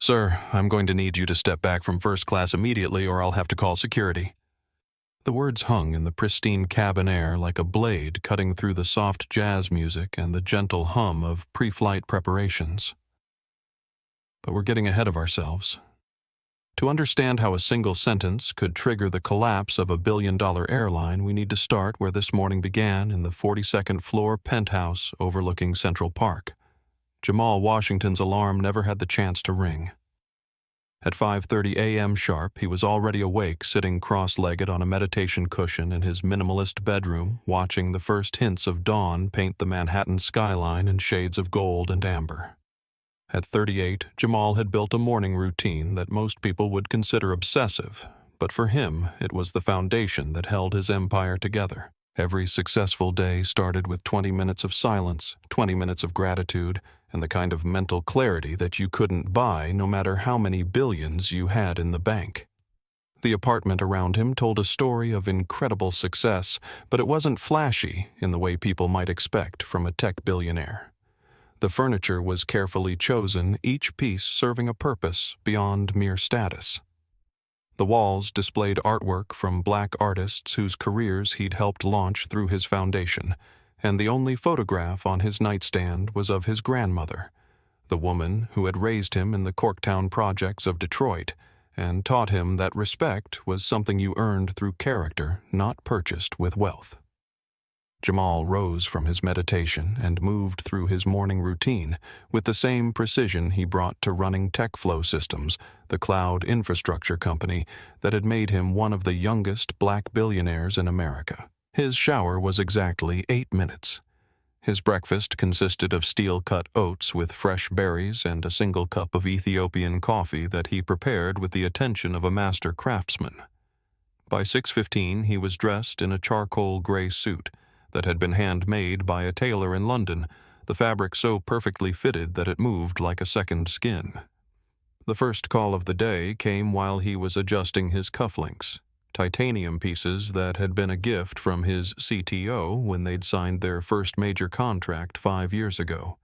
Sir, I'm going to need you to step back from first class immediately or I'll have to call security. The words hung in the pristine cabin air like a blade cutting through the soft jazz music and the gentle hum of pre-flight preparations. But we're getting ahead of ourselves. To understand how a single sentence could trigger the collapse of a billion-dollar airline, we need to start where this morning began in the 42nd floor penthouse overlooking Central Park. Jamal Washington's alarm never had the chance to ring. At 5:30 a.m. sharp, he was already awake, sitting cross-legged on a meditation cushion in his minimalist bedroom, watching the first hints of dawn paint the Manhattan skyline in shades of gold and amber. At 38, Jamal had built a morning routine that most people would consider obsessive, but for him, it was the foundation that held his empire together. Every successful day started with 20 minutes of silence, 20 minutes of gratitude, and the kind of mental clarity that you couldn't buy no matter how many billions you had in the bank. The apartment around him told a story of incredible success, but it wasn't flashy in the way people might expect from a tech billionaire. The furniture was carefully chosen, each piece serving a purpose beyond mere status. The walls displayed artwork from black artists whose careers he'd helped launch through his foundation, and the only photograph on his nightstand was of his grandmother, the woman who had raised him in the Corktown projects of Detroit and taught him that respect was something you earned through character, not purchased with wealth. Jamal rose from his meditation and moved through his morning routine with the same precision he brought to running TechFlow Systems, the cloud infrastructure company that had made him one of the youngest black billionaires in America. His shower was exactly 8 minutes. His breakfast consisted of steel-cut oats with fresh berries and a single cup of Ethiopian coffee that he prepared with the attention of a master craftsman. By 6:15, he was dressed in a charcoal gray suit that had been handmade by a tailor in London, the fabric so perfectly fitted that it moved like a second skin. The first call of the day came while he was adjusting his cufflinks, titanium pieces that had been a gift from his CTO when they'd signed their first major contract 5 years ago.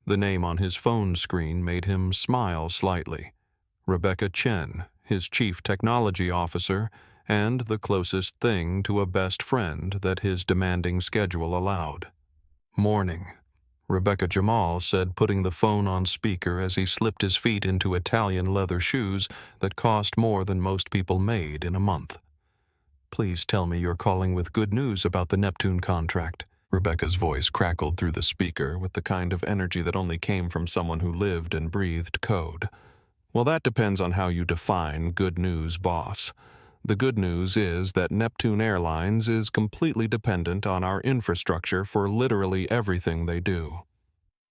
The name on his phone screen made him smile slightly. Rebecca Chen, his chief technology officer, and the closest thing to a best friend that his demanding schedule allowed. Morning, Rebecca Jamal said, putting the phone on speaker as he slipped his feet into Italian leather shoes that cost more than most people made in a month. Please tell me you're calling with good news about the Neptune contract. Rebecca's voice crackled through the speaker with the kind of energy that only came from someone who lived and breathed code. Well, that depends on how you define good news, boss. The good news is that Neptune Airlines is completely dependent on our infrastructure for literally everything they do.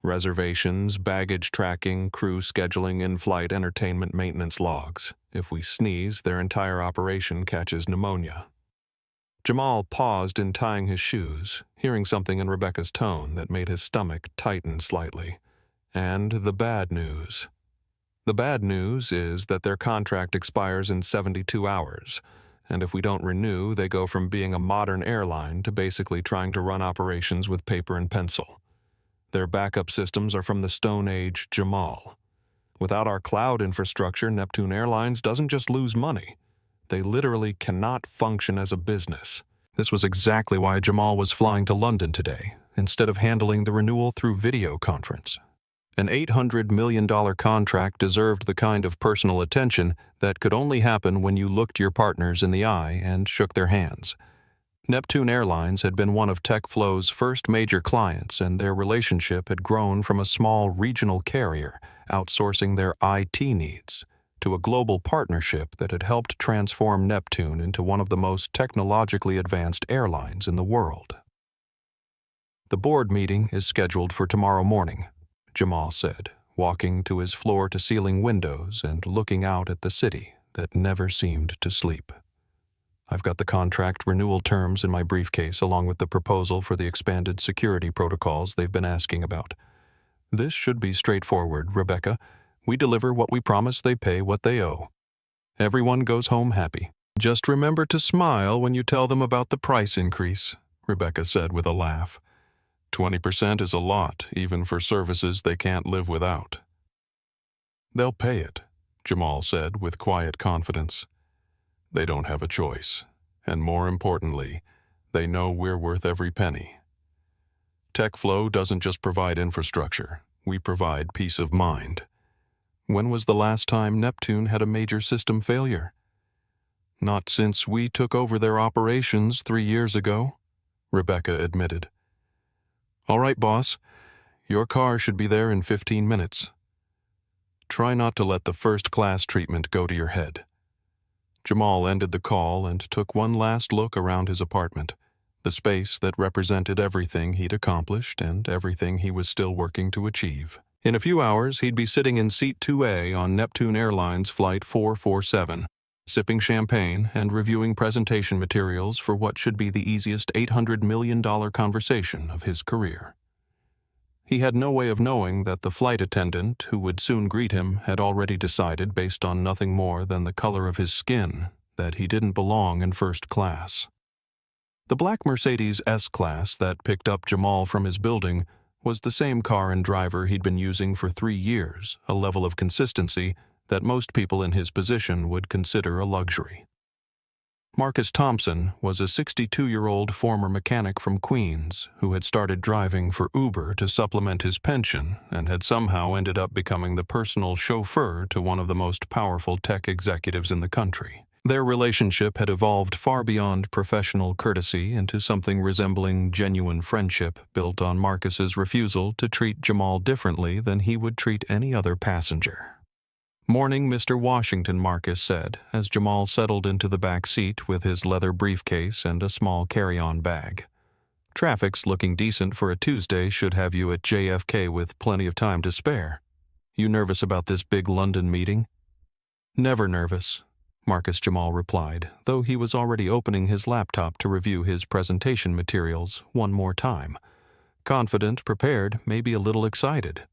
Reservations, baggage tracking, crew scheduling, in-flight entertainment maintenance logs. If we sneeze, their entire operation catches pneumonia. Jamal paused in tying his shoes, hearing something in Rebecca's tone that made his stomach tighten slightly. And the bad news. The bad news is that their contract expires in 72 hours, and if we don't renew, they go from being a modern airline to basically trying to run operations with paper and pencil. Their backup systems are from the Stone Age, Jamal. Without our cloud infrastructure, Neptune Airlines doesn't just lose money. They literally cannot function as a business. This was exactly why Jamal was flying to London today, instead of handling the renewal through video conference. An $800 million contract deserved the kind of personal attention that could only happen when you looked your partners in the eye and shook their hands. Neptune Airlines had been one of TechFlow's first major clients, and their relationship had grown from a small regional carrier outsourcing their IT needs to a global partnership that had helped transform Neptune into one of the most technologically advanced airlines in the world. The board meeting is scheduled for tomorrow morning, Jamal said, walking to his floor-to-ceiling windows and looking out at the city that never seemed to sleep. I've got the contract renewal terms in my briefcase along with the proposal for the expanded security protocols they've been asking about. This should be straightforward, Rebecca. We deliver what we promise, they pay what they owe. Everyone goes home happy. Just remember to smile when you tell them about the price increase, Rebecca said with a laugh. 20% is a lot, even for services they can't live without. "They'll pay it," Jamal said with quiet confidence. "They don't have a choice, and more importantly, they know we're worth every penny. TechFlow doesn't just provide infrastructure, we provide peace of mind. When was the last time Neptune had a major system failure? Not since we took over their operations 3 years ago," Rebecca admitted. "All right, boss. Your car should be there in 15 minutes. Try not to let the first-class treatment go to your head." Jamal ended the call and took one last look around his apartment, the space that represented everything he'd accomplished and everything he was still working to achieve. In a few hours, he'd be sitting in Seat 2A on Neptune Airlines Flight 447, sipping champagne and reviewing presentation materials for what should be the easiest $800 million conversation of his career. He had no way of knowing that the flight attendant who would soon greet him had already decided, based on nothing more than the color of his skin, that he didn't belong in first class. The black Mercedes S-Class that picked up Jamal from his building was the same car and driver he'd been using for 3 years, a level of consistency that most people in his position would consider a luxury. Marcus Thompson was a 62-year-old former mechanic from Queens who had started driving for Uber to supplement his pension and had somehow ended up becoming the personal chauffeur to one of the most powerful tech executives in the country. Their relationship had evolved far beyond professional courtesy into something resembling genuine friendship built on Marcus's refusal to treat Jamal differently than he would treat any other passenger. "Morning, Mr. Washington," Marcus said, as Jamal settled into the back seat with his leather briefcase and a small carry-on bag. "Traffic's looking decent for a Tuesday, should have you at JFK with plenty of time to spare. You nervous about this big London meeting?" "Never nervous," Marcus Jamal replied, though he was already opening his laptop to review his presentation materials one more time. Confident, prepared, maybe a little excited.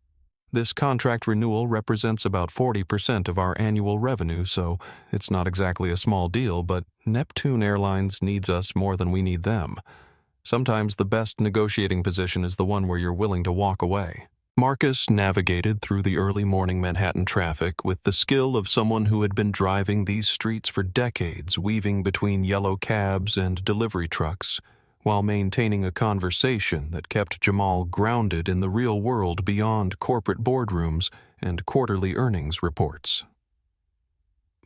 This contract renewal represents about 40% of our annual revenue, so it's not exactly a small deal, but Neptune Airlines needs us more than we need them. Sometimes the best negotiating position is the one where you're willing to walk away. Marcus navigated through the early morning Manhattan traffic with the skill of someone who had been driving these streets for decades, weaving between yellow cabs and delivery trucks, while maintaining a conversation that kept Jamal grounded in the real world beyond corporate boardrooms and quarterly earnings reports.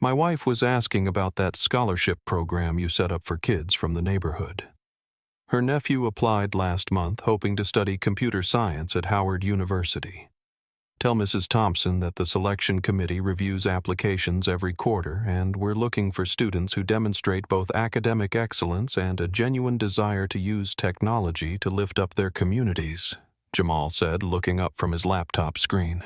"My wife was asking about that scholarship program you set up for kids from the neighborhood. Her nephew applied last month, hoping to study computer science at Howard University. Tell Mrs. Thompson that the selection committee reviews applications every quarter, and we're looking for students who demonstrate both academic excellence and a genuine desire to use technology to lift up their communities," Jamal said, looking up from his laptop screen.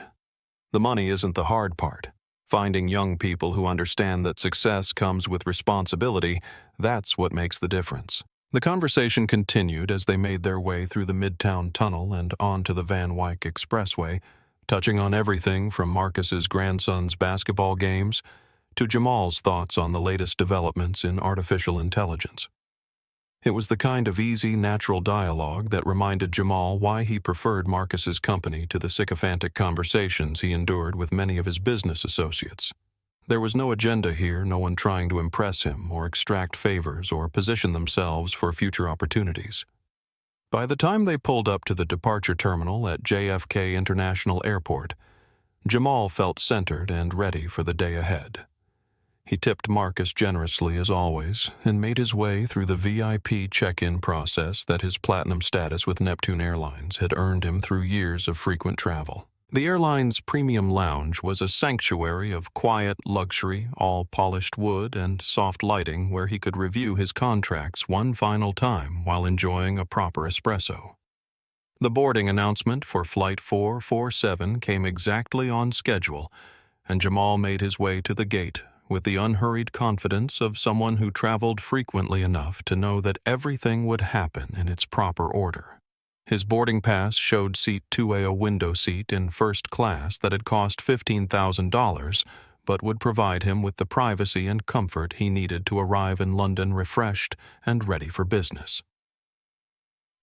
"The money isn't the hard part. Finding young people who understand that success comes with responsibility, that's what makes the difference." The conversation continued as they made their way through the Midtown Tunnel and onto the Van Wyck Expressway, touching on everything from Marcus's grandson's basketball games to Jamal's thoughts on the latest developments in artificial intelligence. It was the kind of easy, natural dialogue that reminded Jamal why he preferred Marcus's company to the sycophantic conversations he endured with many of his business associates. There was no agenda here, no one trying to impress him or extract favors or position themselves for future opportunities. By the time they pulled up to the departure terminal at JFK International Airport, Jamal felt centered and ready for the day ahead. He tipped Marcus generously as always and made his way through the VIP check-in process that his platinum status with Neptune Airlines had earned him through years of frequent travel. The airline's premium lounge was a sanctuary of quiet luxury, all polished wood and soft lighting where he could review his contracts one final time while enjoying a proper espresso. The boarding announcement for Flight 447 came exactly on schedule, and Jamal made his way to the gate with the unhurried confidence of someone who traveled frequently enough to know that everything would happen in its proper order. His boarding pass showed Seat 2A a window seat in first class that had cost $15,000, but would provide him with the privacy and comfort he needed to arrive in London refreshed and ready for business.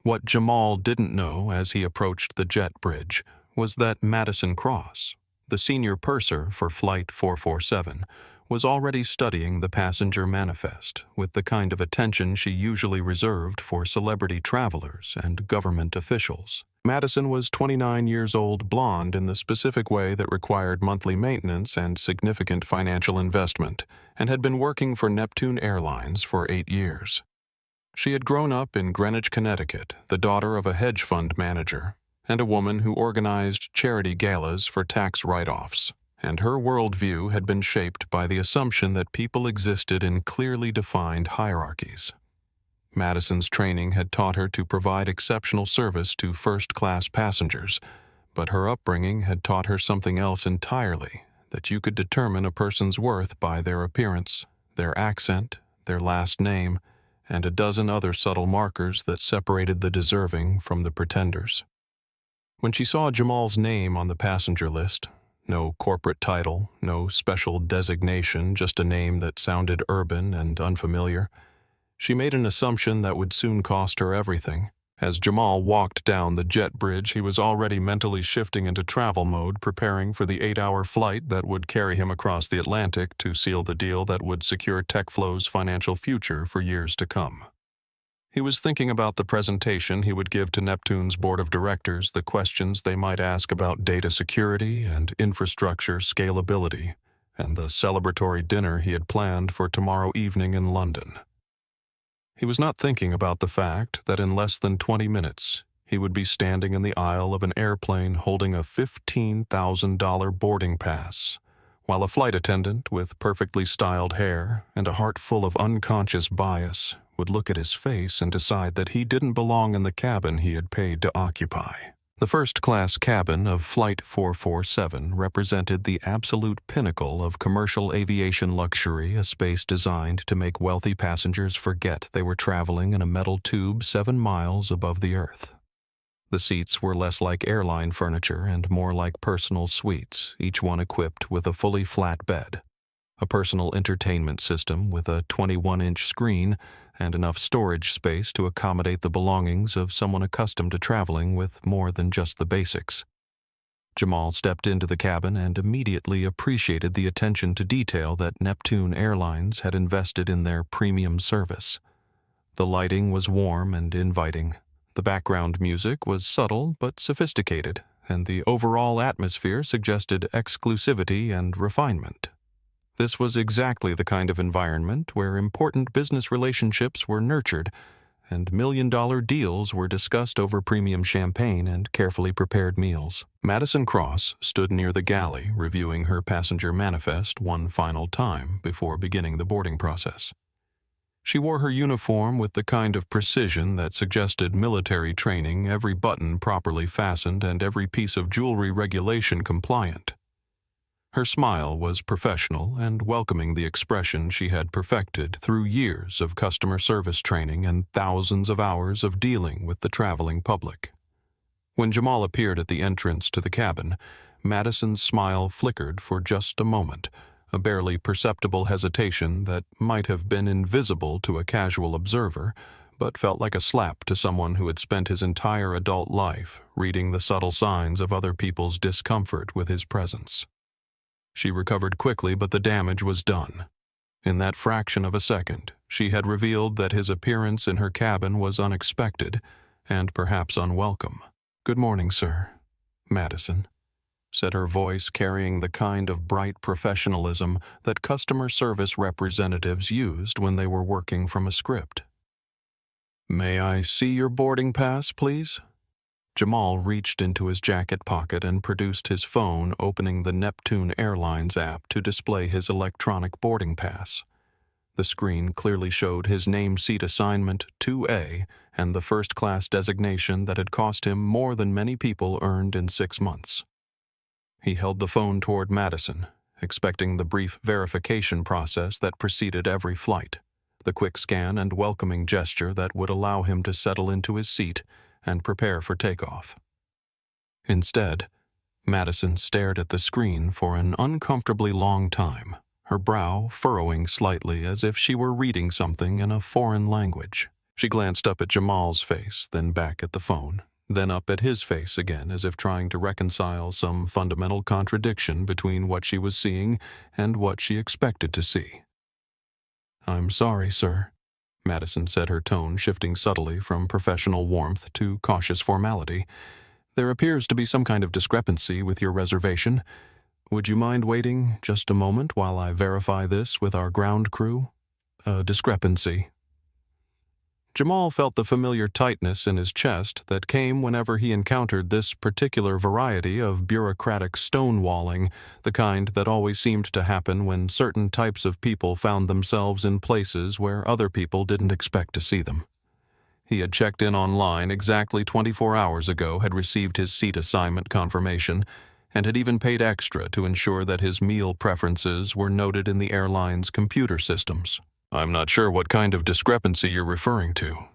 What Jamal didn't know as he approached the jet bridge was that Madison Cross, The senior purser for Flight 447 was already studying the passenger manifest with the kind of attention she usually reserved for celebrity travelers and government officials. Madison was 29 years old, blonde in the specific way that required monthly maintenance and significant financial investment, and had been working for Neptune Airlines for 8 years. She had grown up in Greenwich, Connecticut, the daughter of a hedge fund manager, and a woman who organized charity galas for tax write-offs, and her worldview had been shaped by the assumption that people existed in clearly defined hierarchies. Madison's training had taught her to provide exceptional service to first-class passengers, but her upbringing had taught her something else entirely, that you could determine a person's worth by their appearance, their accent, their last name, and a dozen other subtle markers that separated the deserving from the pretenders. When she saw Jamal's name on the passenger list, no corporate title, no special designation, just a name that sounded urban and unfamiliar, she made an assumption that would soon cost her everything. As Jamal walked down the jet bridge, he was already mentally shifting into travel mode, preparing for the 8-hour flight that would carry him across the Atlantic to seal the deal that would secure TechFlow's financial future for years to come. He was thinking about the presentation he would give to Neptune's board of directors, the questions they might ask about data security and infrastructure scalability, and the celebratory dinner he had planned for tomorrow evening in London. He was not thinking about the fact that in less than 20 minutes, he would be standing in the aisle of an airplane holding a $15,000 boarding pass, while a flight attendant with perfectly styled hair and a heart full of unconscious bias would look at his face and decide that he didn't belong in the cabin he had paid to occupy. The first-class cabin of Flight 447 represented the absolute pinnacle of commercial aviation luxury, a space designed to make wealthy passengers forget they were traveling in a metal tube 7 miles above the earth. The seats were less like airline furniture and more like personal suites, each one equipped with a fully flat bed, a personal entertainment system with a 21-inch screen, and enough storage space to accommodate the belongings of someone accustomed to traveling with more than just the basics. Jamal stepped into the cabin and immediately appreciated the attention to detail that Neptune Airlines had invested in their premium service. The lighting was warm and inviting. The background music was subtle but sophisticated, and the overall atmosphere suggested exclusivity and refinement. This was exactly the kind of environment where important business relationships were nurtured and million-dollar deals were discussed over premium champagne and carefully prepared meals. Madison Cross stood near the galley, reviewing her passenger manifest one final time before beginning the boarding process. She wore her uniform with the kind of precision that suggested military training, every button properly fastened and every piece of jewelry regulation compliant. Her smile was professional and welcoming, the expression she had perfected through years of customer service training and thousands of hours of dealing with the traveling public. When Jamal appeared at the entrance to the cabin, Madison's smile flickered for just a moment, a barely perceptible hesitation that might have been invisible to a casual observer, but felt like a slap to someone who had spent his entire adult life reading the subtle signs of other people's discomfort with his presence. She recovered quickly, but the damage was done. In that fraction of a second, she had revealed that his appearance in her cabin was unexpected and perhaps unwelcome. "Good morning, sir, Madison," said her voice, carrying the kind of bright professionalism that customer service representatives used when they were working from a script. "May I see your boarding pass, please?" Jamal reached into his jacket pocket and produced his phone, opening the Neptune Airlines app to display his electronic boarding pass. The screen clearly showed his name seat assignment 2A and the first-class designation that had cost him more than many people earned in 6 months. He held the phone toward Madison, expecting the brief verification process that preceded every flight, the quick scan and welcoming gesture that would allow him to settle into his seat and prepare for takeoff. Instead, Madison stared at the screen for an uncomfortably long time, her brow furrowing slightly as if she were reading something in a foreign language. She glanced up at Jamal's face, then back at the phone, then up at his face again as if trying to reconcile some fundamental contradiction between what she was seeing and what she expected to see. "I'm sorry, sir," Madison said, her tone shifting subtly from professional warmth to cautious formality. "There appears to be some kind of discrepancy with your reservation. Would you mind waiting just a moment while I verify this with our ground crew? A discrepancy." Jamal felt the familiar tightness in his chest that came whenever he encountered this particular variety of bureaucratic stonewalling, the kind that always seemed to happen when certain types of people found themselves in places where other people didn't expect to see them. He had checked in online exactly 24 hours ago, had received his seat assignment confirmation, and had even paid extra to ensure that his meal preferences were noted in the airline's computer systems. "I'm not sure what kind of discrepancy you're referring to,"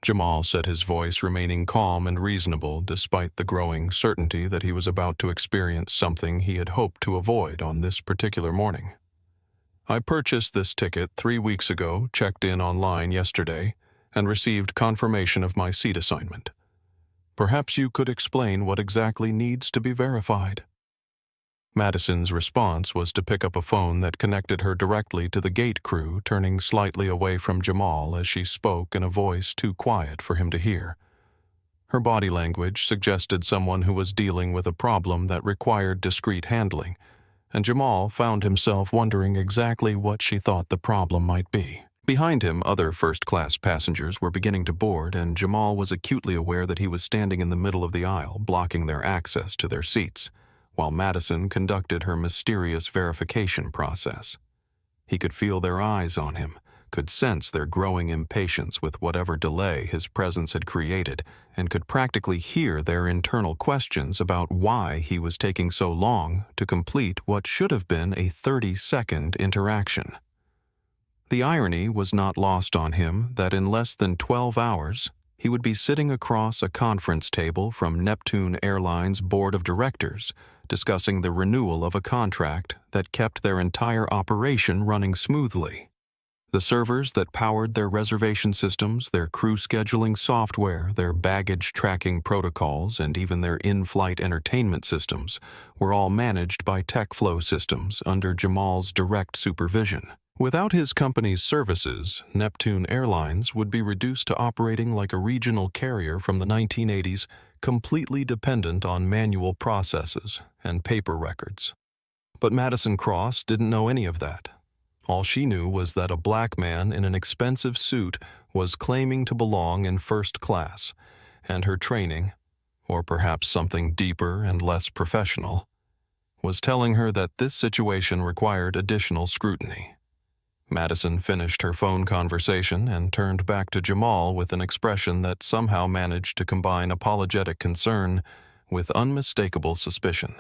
Jamal said, his voice remaining calm and reasonable despite the growing certainty that he was about to experience something he had hoped to avoid on this particular morning. "I purchased this ticket 3 weeks ago, checked in online yesterday, and received confirmation of my seat assignment. Perhaps you could explain what exactly needs to be verified." Madison's response was to pick up a phone that connected her directly to the gate crew, turning slightly away from Jamal as she spoke in a voice too quiet for him to hear. Her body language suggested someone who was dealing with a problem that required discreet handling, and Jamal found himself wondering exactly what she thought the problem might be. Behind him, other first-class passengers were beginning to board, and Jamal was acutely aware that he was standing in the middle of the aisle, blocking their access to their seats, while Madison conducted her mysterious verification process. He could feel their eyes on him, could sense their growing impatience with whatever delay his presence had created, and could practically hear their internal questions about why he was taking so long to complete what should have been a 30-second interaction. The irony was not lost on him that in less than 12 hours, he would be sitting across a conference table from Neptune Airlines' board of directors, discussing the renewal of a contract that kept their entire operation running smoothly. The servers that powered their reservation systems, their crew scheduling software, their baggage tracking protocols, and even their in-flight entertainment systems were all managed by TechFlow Systems under Jamal's direct supervision. Without his company's services, Neptune Airlines would be reduced to operating like a regional carrier from the 1980s, completely dependent on manual processes and paper records. But Madison Cross didn't know any of that. All she knew was that a black man in an expensive suit was claiming to belong in first class, and her training, or perhaps something deeper and less professional, was telling her that this situation required additional scrutiny. Madison finished her phone conversation and turned back to Jamal with an expression that somehow managed to combine apologetic concern with unmistakable suspicion.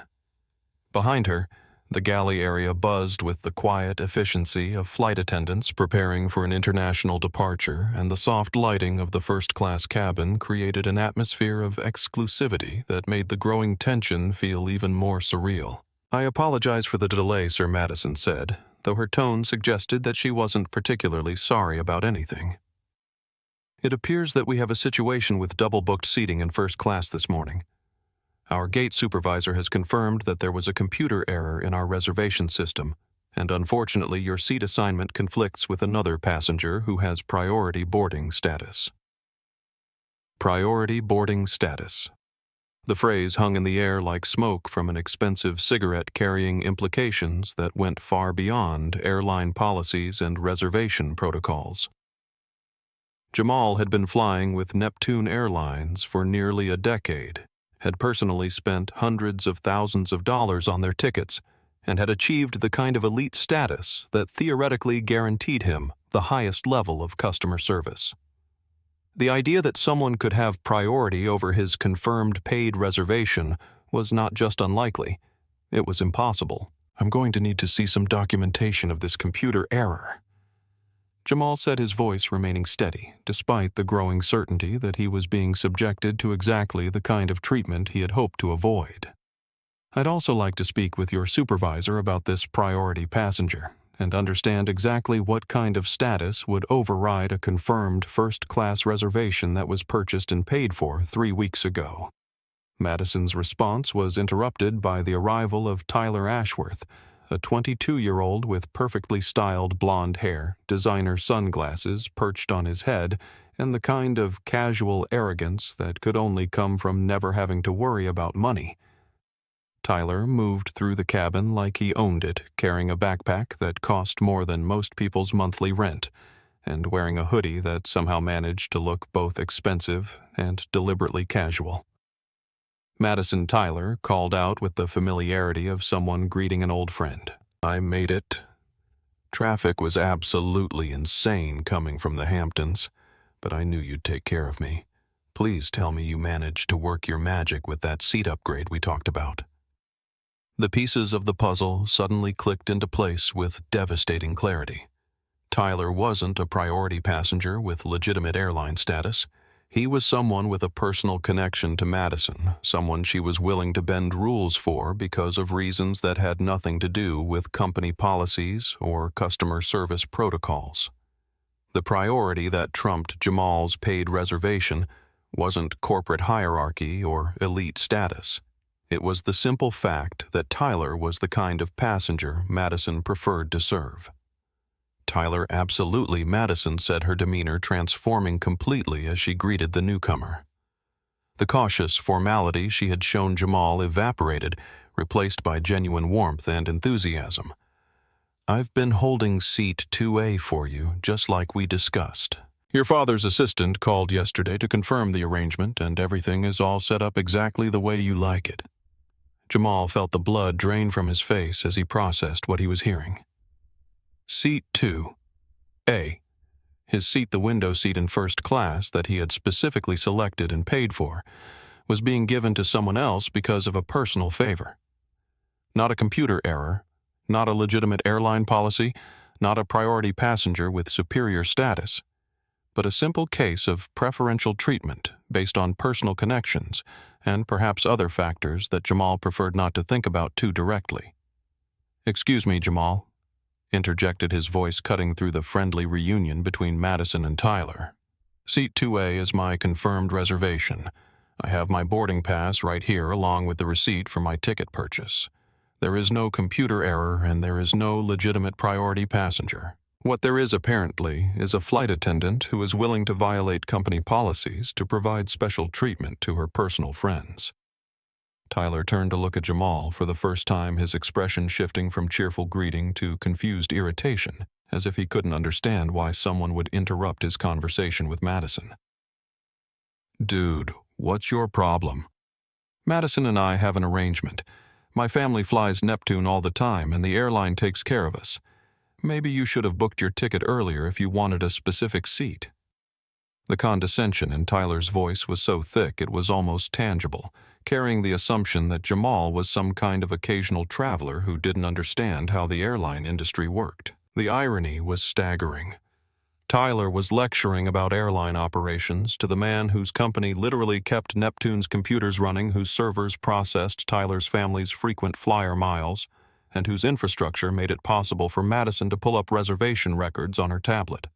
Behind her, the galley area buzzed with the quiet efficiency of flight attendants preparing for an international departure, and the soft lighting of the first-class cabin created an atmosphere of exclusivity that made the growing tension feel even more surreal. "I apologize for the delay," Sir Madison said, though her tone suggested that she wasn't particularly sorry about anything. "It appears that we have a situation with double-booked seating in first class this morning. Our gate supervisor has confirmed that there was a computer error in our reservation system, and unfortunately your seat assignment conflicts with another passenger who has priority boarding status." Priority boarding status. The phrase hung in the air like smoke from an expensive cigarette, carrying implications that went far beyond airline policies and reservation protocols. Jamal had been flying with Neptune Airlines for nearly a decade, had personally spent hundreds of thousands of dollars on their tickets, and had achieved the kind of elite status that theoretically guaranteed him the highest level of customer service. The idea that someone could have priority over his confirmed paid reservation was not just unlikely, it was impossible. "I'm going to need to see some documentation of this computer error," Jamal said, his voice remaining steady, despite the growing certainty that he was being subjected to exactly the kind of treatment he had hoped to avoid. "I'd also like to speak with your supervisor about this priority passenger. and understand exactly what kind of status would override a confirmed first-class reservation that was purchased and paid for 3 weeks ago. Madison's response was interrupted by the arrival of Tyler Ashworth, a 22-year-old with perfectly styled blonde hair, designer sunglasses perched on his head, and the kind of casual arrogance that could only come from never having to worry about money. Tyler moved through the cabin like he owned it, carrying a backpack that cost more than most people's monthly rent, and wearing a hoodie that somehow managed to look both expensive and deliberately casual. Madison Tyler called out with the familiarity of someone greeting an old friend. "I made it. Traffic was absolutely insane coming from the Hamptons, but I knew you'd take care of me. Please tell me you managed to work your magic with that seat upgrade we talked about." The pieces of the puzzle suddenly clicked into place with devastating clarity. Tyler wasn't a priority passenger with legitimate airline status. He was someone with a personal connection to Madison, someone she was willing to bend rules for because of reasons that had nothing to do with company policies or customer service protocols. The priority that trumped Jamal's paid reservation wasn't corporate hierarchy or elite status. It was the simple fact that Tyler was the kind of passenger Madison preferred to serve. Tyler absolutely, Madison said, her demeanor transforming completely as she greeted the newcomer. The cautious formality she had shown Jamal evaporated, replaced by genuine warmth and enthusiasm. "I've been holding seat 2A for you, just like we discussed. Your father's assistant called yesterday to confirm the arrangement, and everything is all set up exactly the way you like it." Jamal felt the blood drain from his face as he processed what he was hearing. Seat 2A. His seat, the window seat in first class that he had specifically selected and paid for, was being given to someone else because of a personal favor. Not a computer error, not a legitimate airline policy, not a priority passenger with superior status, but a simple case of preferential treatment based on personal connections and perhaps other factors that Jamal preferred not to think about too directly. "Excuse me, Jamal," interjected his voice cutting through the friendly reunion between Madison and Tyler. "Seat 2A is my confirmed reservation. I have my boarding pass right here along with the receipt for my ticket purchase. There is no computer error and there is no legitimate priority passenger. What there is apparently is a flight attendant who is willing to violate company policies to provide special treatment to her personal friends." Tyler turned to look at Jamal, for the first time his expression shifting from cheerful greeting to confused irritation, as if he couldn't understand why someone would interrupt his conversation with Madison. "Dude, what's your problem?" "Madison and I have an arrangement. My family flies Neptune all the time and the airline takes care of us. Maybe you should have booked your ticket earlier if you wanted a specific seat." The condescension in Tyler's voice was so thick it was almost tangible, carrying the assumption that Jamal was some kind of occasional traveler who didn't understand how the airline industry worked. The irony was staggering. Tyler was lecturing about airline operations to the man whose company literally kept Neptune's computers running, whose servers processed Tyler's family's frequent flyer miles, and whose infrastructure made it possible for Madison to pull up reservation records on her tablet.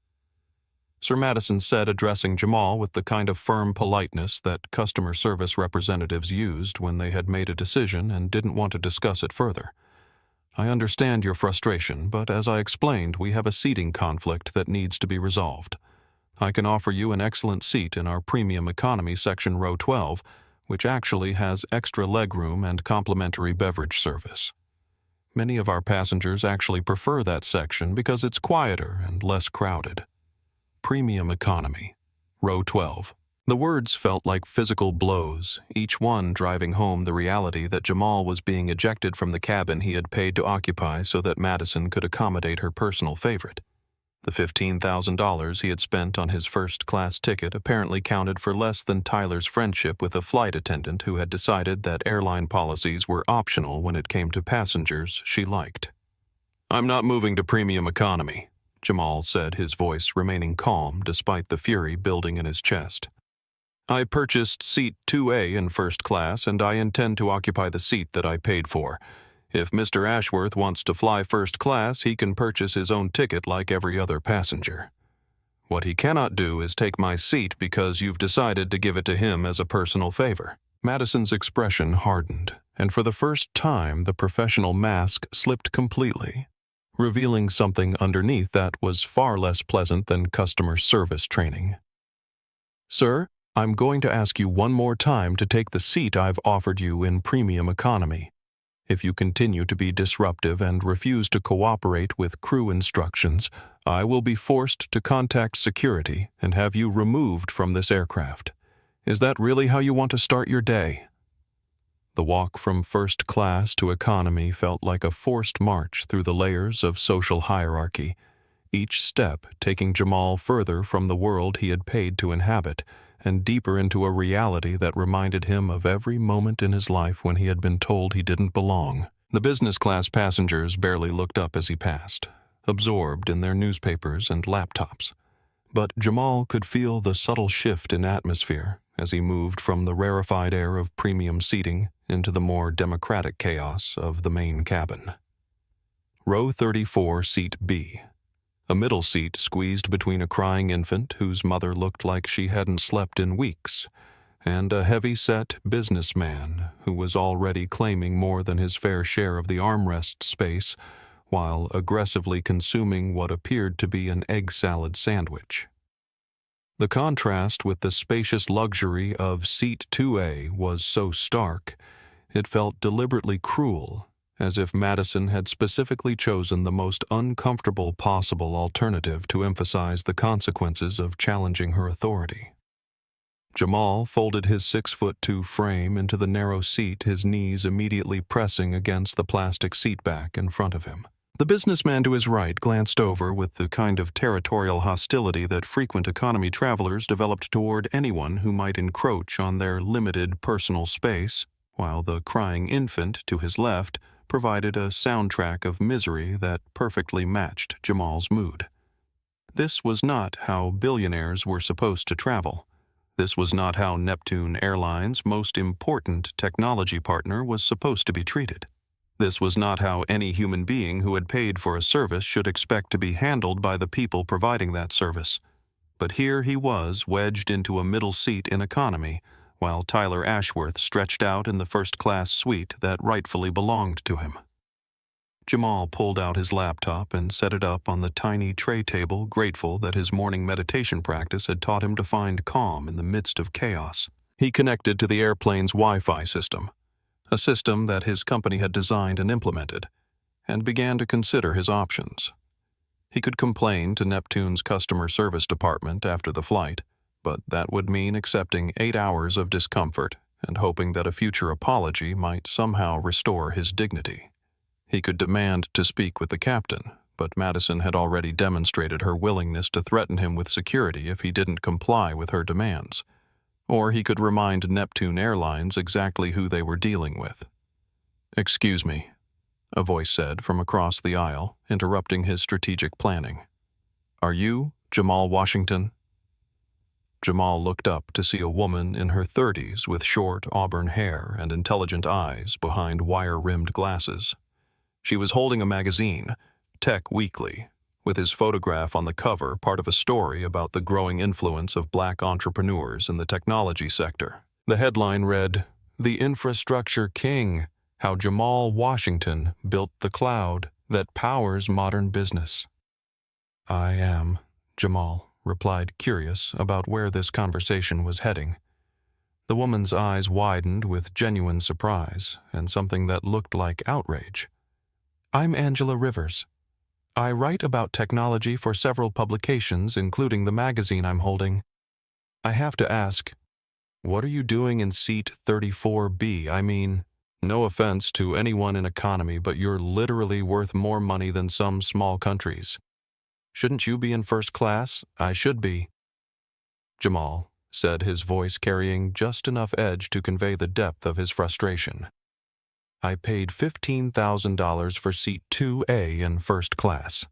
Sir Madison said, addressing Jamal with the kind of firm politeness that customer service representatives used when they had made a decision and didn't want to discuss it further. "I understand your frustration, but as I explained, we have a seating conflict that needs to be resolved. I can offer you an excellent seat in our premium economy section row 12, which actually has extra legroom and complimentary beverage service. Many of our passengers actually prefer that section because it's quieter and less crowded. Premium economy, row 12. The words felt like physical blows, each one driving home the reality that Jamal was being ejected from the cabin he had paid to occupy so that Madison could accommodate her personal favorite. The $15,000 he had spent on his first-class ticket apparently counted for less than Tyler's friendship with a flight attendant who had decided that airline policies were optional when it came to passengers she liked. "I'm not moving to premium economy," Jamal said, his voice remaining calm despite the fury building in his chest. "I purchased seat 2A in first class, and I intend to occupy the seat that I paid for. If Mr. Ashworth wants to fly first class, he can purchase his own ticket like every other passenger. What he cannot do is take my seat because you've decided to give it to him as a personal favor." Madison's expression hardened, and for the first time the professional mask slipped completely, revealing something underneath that was far less pleasant than customer service training. "Sir, I'm going to ask you one more time to take the seat I've offered you in premium economy. If you continue to be disruptive and refuse to cooperate with crew instructions, I will be forced to contact security and have you removed from this aircraft. Is that really how you want to start your day?" The walk from first class to economy felt like a forced march through the layers of social hierarchy, each step taking Jamal further from the world he had paid to inhabit and deeper into a reality that reminded him of every moment in his life when he had been told he didn't belong. The business class passengers barely looked up as he passed, absorbed in their newspapers and laptops. But Jamal could feel the subtle shift in atmosphere as he moved from the rarefied air of premium seating into the more democratic chaos of the main cabin. Row 34, Seat B. A middle seat squeezed between a crying infant whose mother looked like she hadn't slept in weeks, and a heavy-set businessman who was already claiming more than his fair share of the armrest space while aggressively consuming what appeared to be an egg salad sandwich. The contrast with the spacious luxury of Seat 2A was so stark, it felt deliberately cruel, as if Madison had specifically chosen the most uncomfortable possible alternative to emphasize the consequences of challenging her authority. Jamal folded his 6'2" frame into the narrow seat, his knees immediately pressing against the plastic seat back in front of him. The businessman to his right glanced over with the kind of territorial hostility that frequent economy travelers developed toward anyone who might encroach on their limited personal space, while the crying infant to his left provided a soundtrack of misery that perfectly matched Jamal's mood. This was not how billionaires were supposed to travel. This was not how Neptune Airlines' most important technology partner was supposed to be treated. This was not how any human being who had paid for a service should expect to be handled by the people providing that service. But here he was wedged into a middle seat in economy, while Tyler Ashworth stretched out in the first-class suite that rightfully belonged to him. Jamal pulled out his laptop and set it up on the tiny tray table, grateful that his morning meditation practice had taught him to find calm in the midst of chaos. He connected to the airplane's Wi-Fi system, a system that his company had designed and implemented, and began to consider his options. He could complain to Neptune's customer service department after the flight, but that would mean accepting 8 hours of discomfort and hoping that a future apology might somehow restore his dignity. He could demand to speak with the captain, but Madison had already demonstrated her willingness to threaten him with security if he didn't comply with her demands. Or he could remind Neptune Airlines exactly who they were dealing with. "Excuse me," a voice said from across the aisle, interrupting his strategic planning. "Are you Jamal Washington?" Jamal looked up to see a woman in her 30s with short auburn hair and intelligent eyes behind wire-rimmed glasses. She was holding a magazine, Tech Weekly, with his photograph on the cover, part of a story about the growing influence of black entrepreneurs in the technology sector. The headline read, "The Infrastructure King, How Jamal Washington Built the Cloud That Powers Modern Business." "I am Jamal," replied, curious about where this conversation was heading. The woman's eyes widened with genuine surprise and something that looked like outrage. "I'm Angela Rivers. I write about technology for several publications, including the magazine I'm holding. I have to ask, what are you doing in seat 34B? I mean, no offense to anyone in economy, but you're literally worth more money than some small countries. Shouldn't you be in first class? I should be." "Jamal," said, his voice carrying just enough edge to convey the depth of his frustration, "I paid $15,000 for seat 2A in first class.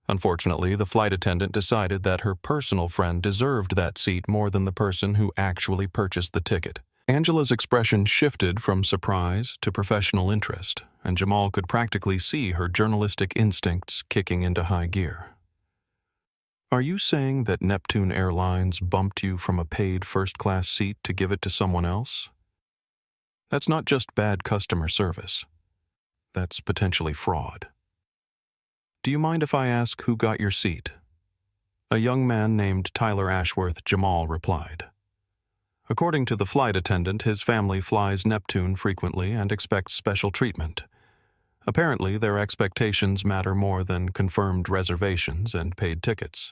Unfortunately, the flight attendant decided that her personal friend deserved that seat more than the person who actually purchased the ticket." Angela's expression shifted from surprise to professional interest, and Jamal could practically see her journalistic instincts kicking into high gear. "Are you saying that Neptune Airlines bumped you from a paid first-class seat to give it to someone else? That's not just bad customer service. That's potentially fraud. Do you mind if I ask who got your seat?" A young man named Tyler Ashworth Jamal replied. According to the flight attendant, his family flies Neptune frequently and expects special treatment. Apparently, their expectations matter more than confirmed reservations and paid tickets.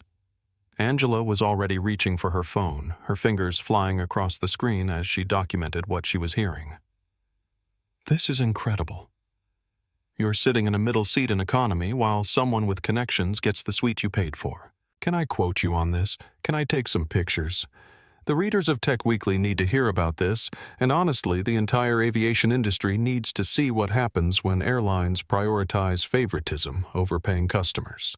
Angela was already reaching for her phone, her fingers flying across the screen as she documented what she was hearing. "This is incredible. You're sitting in a middle seat in economy while someone with connections gets the suite you paid for. Can I quote you on this? Can I take some pictures? The readers of Tech Weekly need to hear about this, and honestly, the entire aviation industry needs to see what happens when airlines prioritize favoritism over paying customers."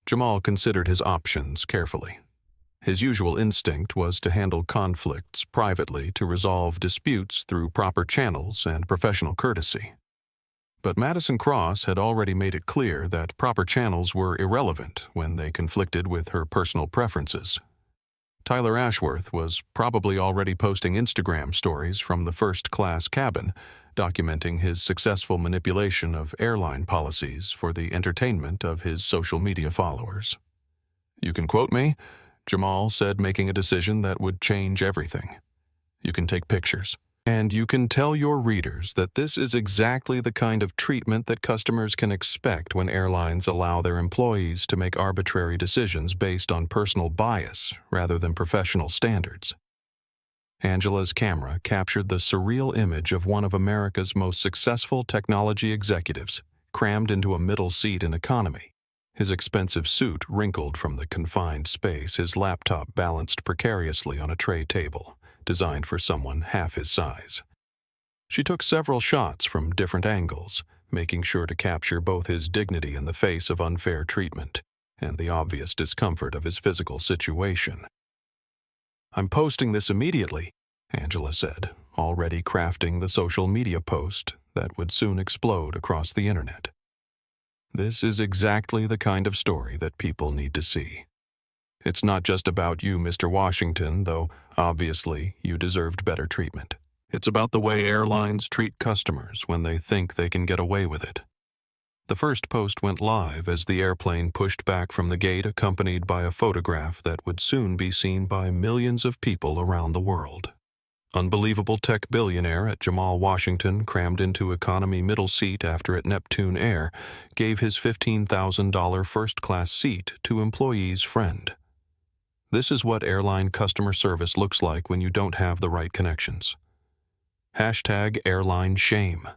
Jamal considered his options carefully. His usual instinct was to handle conflicts privately to resolve disputes through proper channels and professional courtesy. But Madison Cross had already made it clear that proper channels were irrelevant when they conflicted with her personal preferences. Tyler Ashworth was probably already posting Instagram stories from the first-class cabin, documenting his successful manipulation of airline policies for the entertainment of his social media followers. "You can quote me," Jamal said, making a decision that would change everything. "You can take pictures. And you can tell your readers that this is exactly the kind of treatment that customers can expect when airlines allow their employees to make arbitrary decisions based on personal bias rather than professional standards." Angela's camera captured the surreal image of one of America's most successful technology executives, crammed into a middle seat in economy. His expensive suit wrinkled from the confined space, his laptop balanced precariously on a tray table, designed for someone half his size. She took several shots from different angles, making sure to capture both his dignity in the face of unfair treatment and the obvious discomfort of his physical situation. "I'm posting this immediately," Angela said, already crafting the social media post that would soon explode across the internet. "This is exactly the kind of story that people need to see. It's not just about you, Mr. Washington, though obviously you deserved better treatment. It's about the way airlines treat customers when they think they can get away with it." The first post went live as the airplane pushed back from the gate, accompanied by a photograph that would soon be seen by millions of people around the world. Unbelievable tech billionaire at Jamal Washington, crammed into economy middle seat after at Neptune Air, gave his $15,000 first-class seat to employee's friend. This is what airline customer service looks like when you don't have the right connections. #airline shame.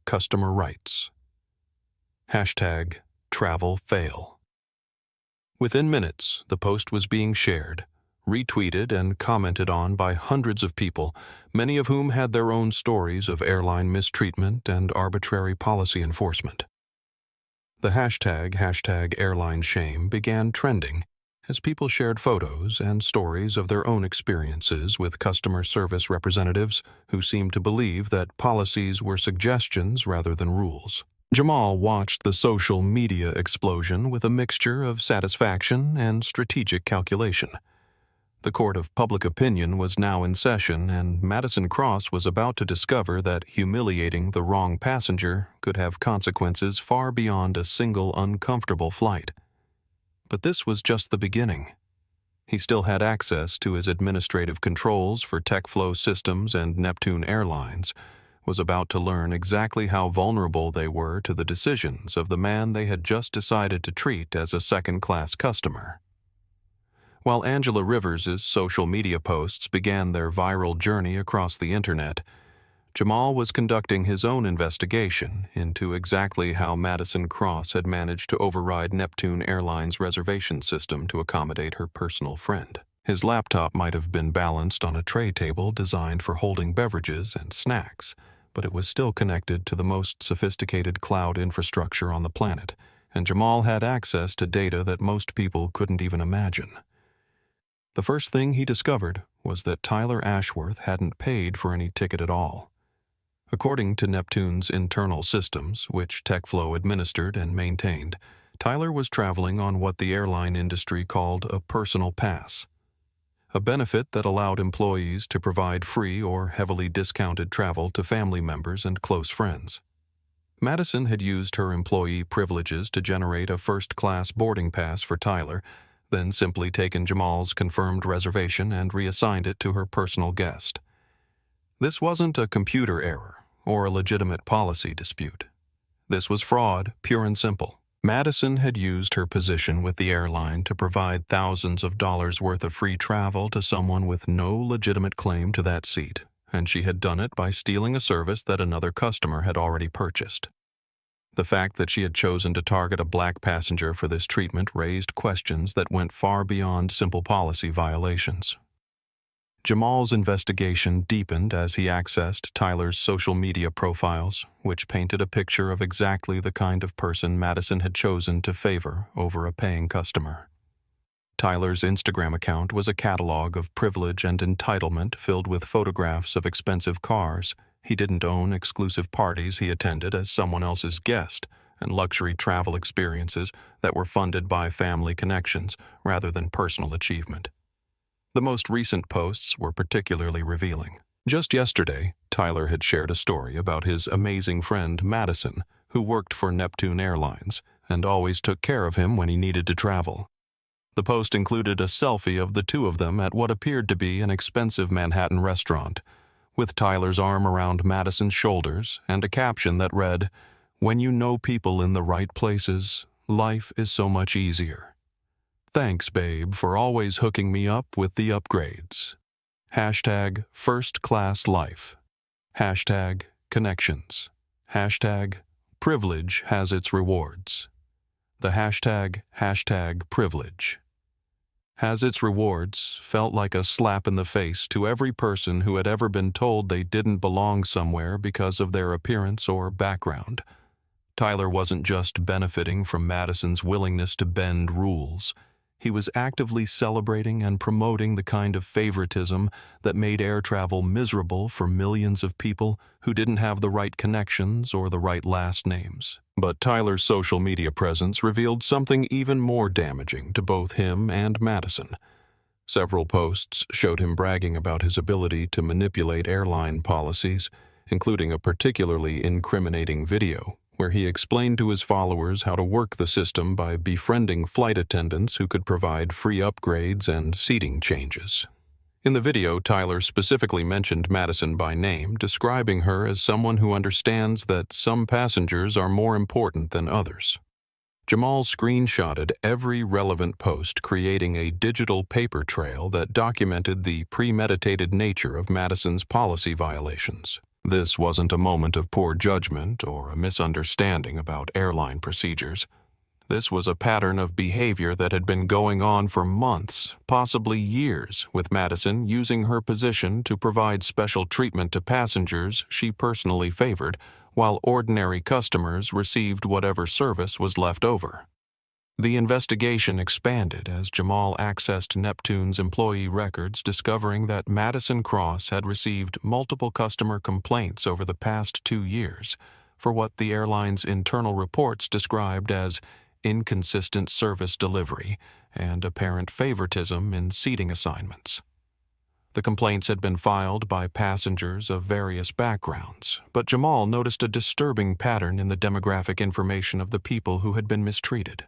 #customer rights. #travel fail. Within minutes, the post was being shared, retweeted, and commented on by hundreds of people, many of whom had their own stories of airline mistreatment and arbitrary policy enforcement. The #airline shame began trending as people shared photos and stories of their own experiences with customer service representatives who seemed to believe that policies were suggestions rather than rules. Jamal watched the social media explosion with a mixture of satisfaction and strategic calculation. The court of public opinion was now in session, and Madison Cross was about to discover that humiliating the wrong passenger could have consequences far beyond a single uncomfortable flight. But this was just the beginning. He still had access to his administrative controls for TechFlow Systems and Neptune Airlines, was about to learn exactly how vulnerable they were to the decisions of the man they had just decided to treat as a second-class customer. While Angela Rivers's social media posts began their viral journey across the internet, Jamal was conducting his own investigation into exactly how Madison Cross had managed to override Neptune Airlines' reservation system to accommodate her personal friend. His laptop might have been balanced on a tray table designed for holding beverages and snacks, but it was still connected to the most sophisticated cloud infrastructure on the planet, and Jamal had access to data that most people couldn't even imagine. The first thing he discovered was that Tyler Ashworth hadn't paid for any ticket at all. According to Neptune's internal systems, which TechFlow administered and maintained, Tyler was traveling on what the airline industry called a personal pass, a benefit that allowed employees to provide free or heavily discounted travel to family members and close friends. Madison had used her employee privileges to generate a first-class boarding pass for Tyler, then simply taken Jamal's confirmed reservation and reassigned it to her personal guest. This wasn't a computer error or a legitimate policy dispute. This was fraud, pure and simple. Madison had used her position with the airline to provide thousands of dollars worth of free travel to someone with no legitimate claim to that seat, and she had done it by stealing a service that another customer had already purchased. The fact that she had chosen to target a black passenger for this treatment raised questions that went far beyond simple policy violations. Jamal's investigation deepened as he accessed Tyler's social media profiles, which painted a picture of exactly the kind of person Madison had chosen to favor over a paying customer. Tyler's Instagram account was a catalog of privilege and entitlement filled with photographs of expensive cars he didn't own, exclusive parties he attended as someone else's guest, and luxury travel experiences that were funded by family connections rather than personal achievement. The most recent posts were particularly revealing. Just yesterday, Tyler had shared a story about his amazing friend Madison, who worked for Neptune Airlines and always took care of him when he needed to travel. The post included a selfie of the two of them at what appeared to be an expensive Manhattan restaurant, with Tyler's arm around Madison's shoulders and a caption that read, "When you know people in the right places, life is so much easier. Thanks, babe, for always hooking me up with the upgrades. Hashtag first class life. Hashtag connections. Hashtag privilege has its rewards." The hashtag privilege has its rewards felt like a slap in the face to every person who had ever been told they didn't belong somewhere because of their appearance or background. Tyler wasn't just benefiting from Madison's willingness to bend rules. He was actively celebrating and promoting the kind of favoritism that made air travel miserable for millions of people who didn't have the right connections or the right last names. But Tyler's social media presence revealed something even more damaging to both him and Madison. Several posts showed him bragging about his ability to manipulate airline policies, including a particularly incriminating video where he explained to his followers how to work the system by befriending flight attendants who could provide free upgrades and seating changes. In the video, Tyler specifically mentioned Madison by name, describing her as someone who understands that some passengers are more important than others. Jamal screenshotted every relevant post, creating a digital paper trail that documented the premeditated nature of Madison's policy violations. This wasn't a moment of poor judgment or a misunderstanding about airline procedures. This was a pattern of behavior that had been going on for months, possibly years, with Madison using her position to provide special treatment to passengers she personally favored, while ordinary customers received whatever service was left over. The investigation expanded as Jamal accessed Neptune's employee records, discovering that Madison Cross had received multiple customer complaints over the past 2 years for what the airline's internal reports described as inconsistent service delivery and apparent favoritism in seating assignments. The complaints had been filed by passengers of various backgrounds, but Jamal noticed a disturbing pattern in the demographic information of the people who had been mistreated.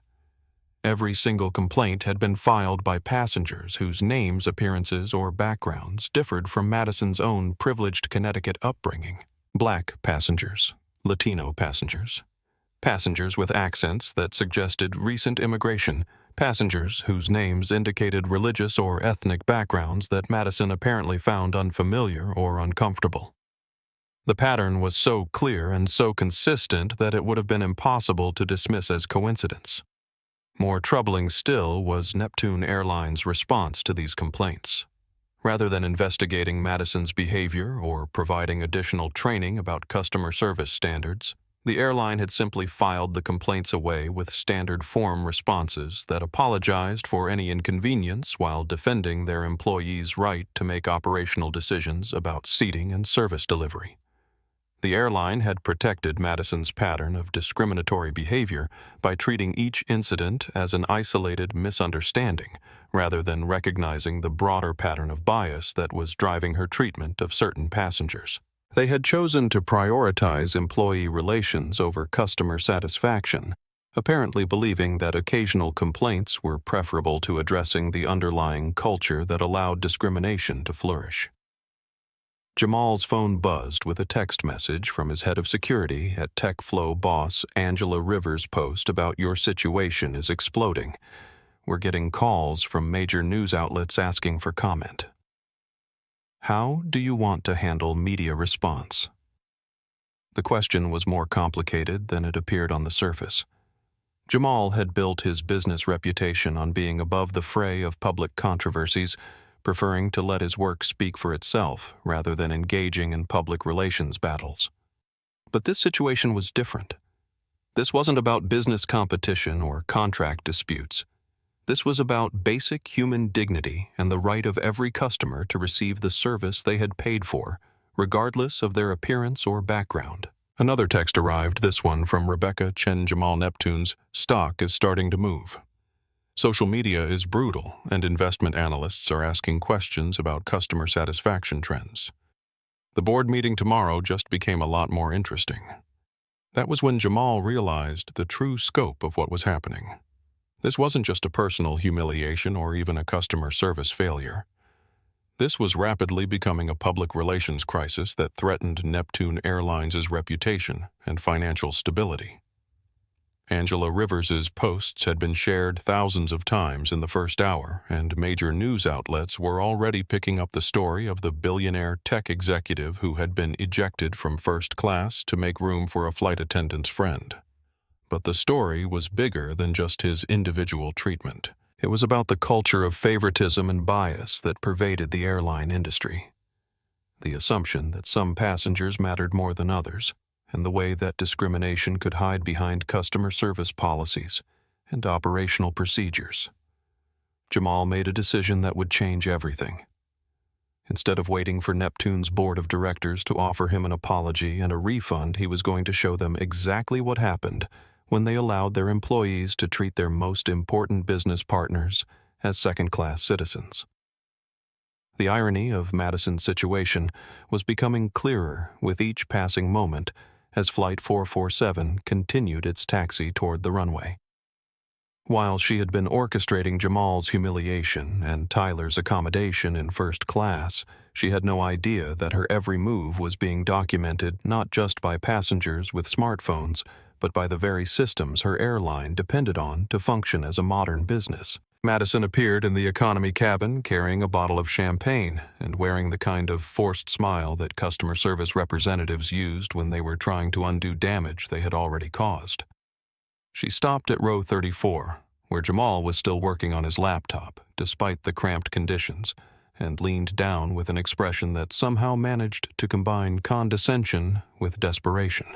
Every single complaint had been filed by passengers whose names, appearances, or backgrounds differed from Madison's own privileged Connecticut upbringing. Black passengers, Latino passengers, passengers with accents that suggested recent immigration, passengers whose names indicated religious or ethnic backgrounds that Madison apparently found unfamiliar or uncomfortable. The pattern was so clear and so consistent that it would have been impossible to dismiss as coincidence. More troubling still was Neptune Airlines' response to these complaints. Rather than investigating Madison's behavior or providing additional training about customer service standards, the airline had simply filed the complaints away with standard form responses that apologized for any inconvenience while defending their employees' right to make operational decisions about seating and service delivery. The airline had protected Madison's pattern of discriminatory behavior by treating each incident as an isolated misunderstanding, rather than recognizing the broader pattern of bias that was driving her treatment of certain passengers. They had chosen to prioritize employee relations over customer satisfaction, apparently believing that occasional complaints were preferable to addressing the underlying culture that allowed discrimination to flourish. Jamal's phone buzzed with a text message from his head of security at TechFlow boss Angela Rivers' post about "Your situation is exploding. We're getting calls from major news outlets asking for comment. How do you want to handle media response?" The question was more complicated than it appeared on the surface. Jamal had built his business reputation on being above the fray of public controversies, preferring to let his work speak for itself rather than engaging in public relations battles. But this situation was different. This wasn't about business competition or contract disputes. This was about basic human dignity and the right of every customer to receive the service they had paid for, regardless of their appearance or background. Another text arrived, this one from Rebecca Chen Jamal Neptune's "Stock is starting to move. Social media is brutal, and investment analysts are asking questions about customer satisfaction trends. The board meeting tomorrow just became a lot more interesting." That was when Jamal realized the true scope of what was happening. This wasn't just a personal humiliation or even a customer service failure. This was rapidly becoming a public relations crisis that threatened Neptune Airlines' reputation and financial stability. Angela Rivers' posts had been shared thousands of times in the first hour, and major news outlets were already picking up the story of the billionaire tech executive who had been ejected from first class to make room for a flight attendant's friend. But the story was bigger than just his individual treatment. It was about the culture of favoritism and bias that pervaded the airline industry. The assumption that some passengers mattered more than others, and the way that discrimination could hide behind customer service policies and operational procedures. Jamal made a decision that would change everything. Instead of waiting for Neptune's board of directors to offer him an apology and a refund, he was going to show them exactly what happened when they allowed their employees to treat their most important business partners as second-class citizens. The irony of Madison's situation was becoming clearer with each passing moment as Flight 447 continued its taxi toward the runway. While she had been orchestrating Jamal's humiliation and Tyler's accommodation in first class, she had no idea that her every move was being documented not just by passengers with smartphones, but by the very systems her airline depended on to function as a modern business. Madison appeared in the economy cabin carrying a bottle of champagne and wearing the kind of forced smile that customer service representatives used when they were trying to undo damage they had already caused. She stopped at row 34, where Jamal was still working on his laptop, despite the cramped conditions, and leaned down with an expression that somehow managed to combine condescension with desperation.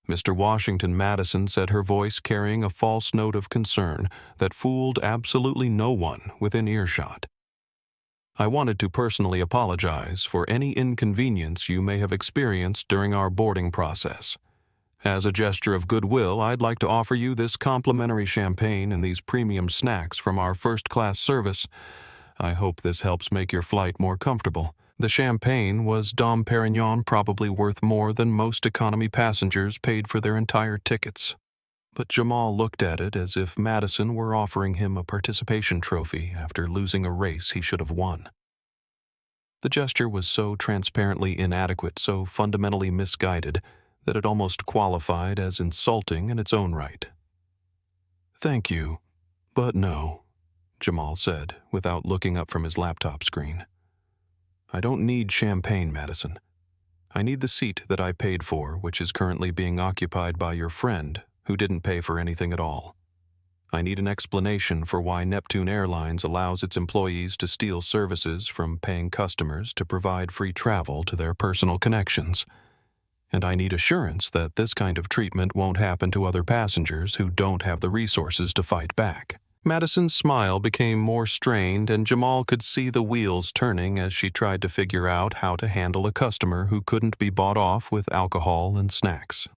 Mr. Washington, Madison said, her voice carrying a false note of concern that fooled absolutely no one within earshot. "I wanted to personally apologize for any inconvenience you may have experienced during our boarding process. As a gesture of goodwill, I'd like to offer you this complimentary champagne and these premium snacks from our first-class service. I hope this helps make your flight more comfortable." The champagne was Dom Perignon, probably worth more than most economy passengers paid for their entire tickets. But Jamal looked at it as if Madison were offering him a participation trophy after losing a race he should have won. The gesture was so transparently inadequate, so fundamentally misguided, that it almost qualified as insulting in its own right. "Thank you, but no," Jamal said, without looking up from his laptop screen. "I don't need champagne, Madison. I need the seat that I paid for, which is currently being occupied by your friend, who didn't pay for anything at all. I need an explanation for why Neptune Airlines allows its employees to steal services from paying customers to provide free travel to their personal connections. And I need assurance that this kind of treatment won't happen to other passengers who don't have the resources to fight back." Madison's smile became more strained, and Jamal could see the wheels turning as she tried to figure out how to handle a customer who couldn't be bought off with alcohol and snacks.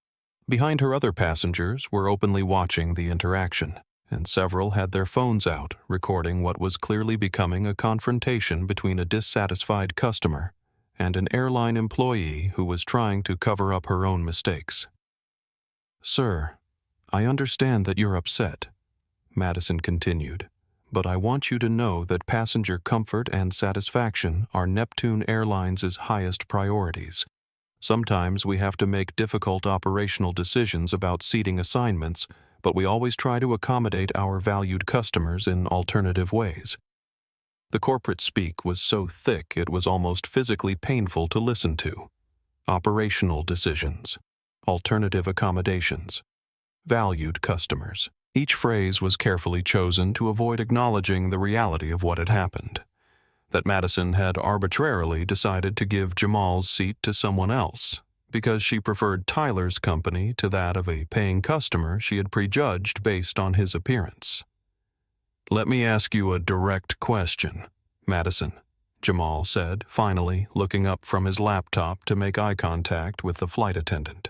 Behind her, other passengers were openly watching the interaction, and several had their phones out, recording what was clearly becoming a confrontation between a dissatisfied customer and an airline employee who was trying to cover up her own mistakes. "Sir, I understand that you're upset," Madison continued, "but I want you to know that passenger comfort and satisfaction are Neptune Airlines' highest priorities. Sometimes we have to make difficult operational decisions about seating assignments, but we always try to accommodate our valued customers in alternative ways." The corporate speak was so thick it was almost physically painful to listen to. Operational decisions, alternative accommodations, valued customers. Each phrase was carefully chosen to avoid acknowledging the reality of what had happened. That Madison had arbitrarily decided to give Jamal's seat to someone else because she preferred Tyler's company to that of a paying customer she had prejudged based on his appearance. "Let me ask you a direct question, Madison," Jamal said, finally looking up from his laptop to make eye contact with the flight attendant.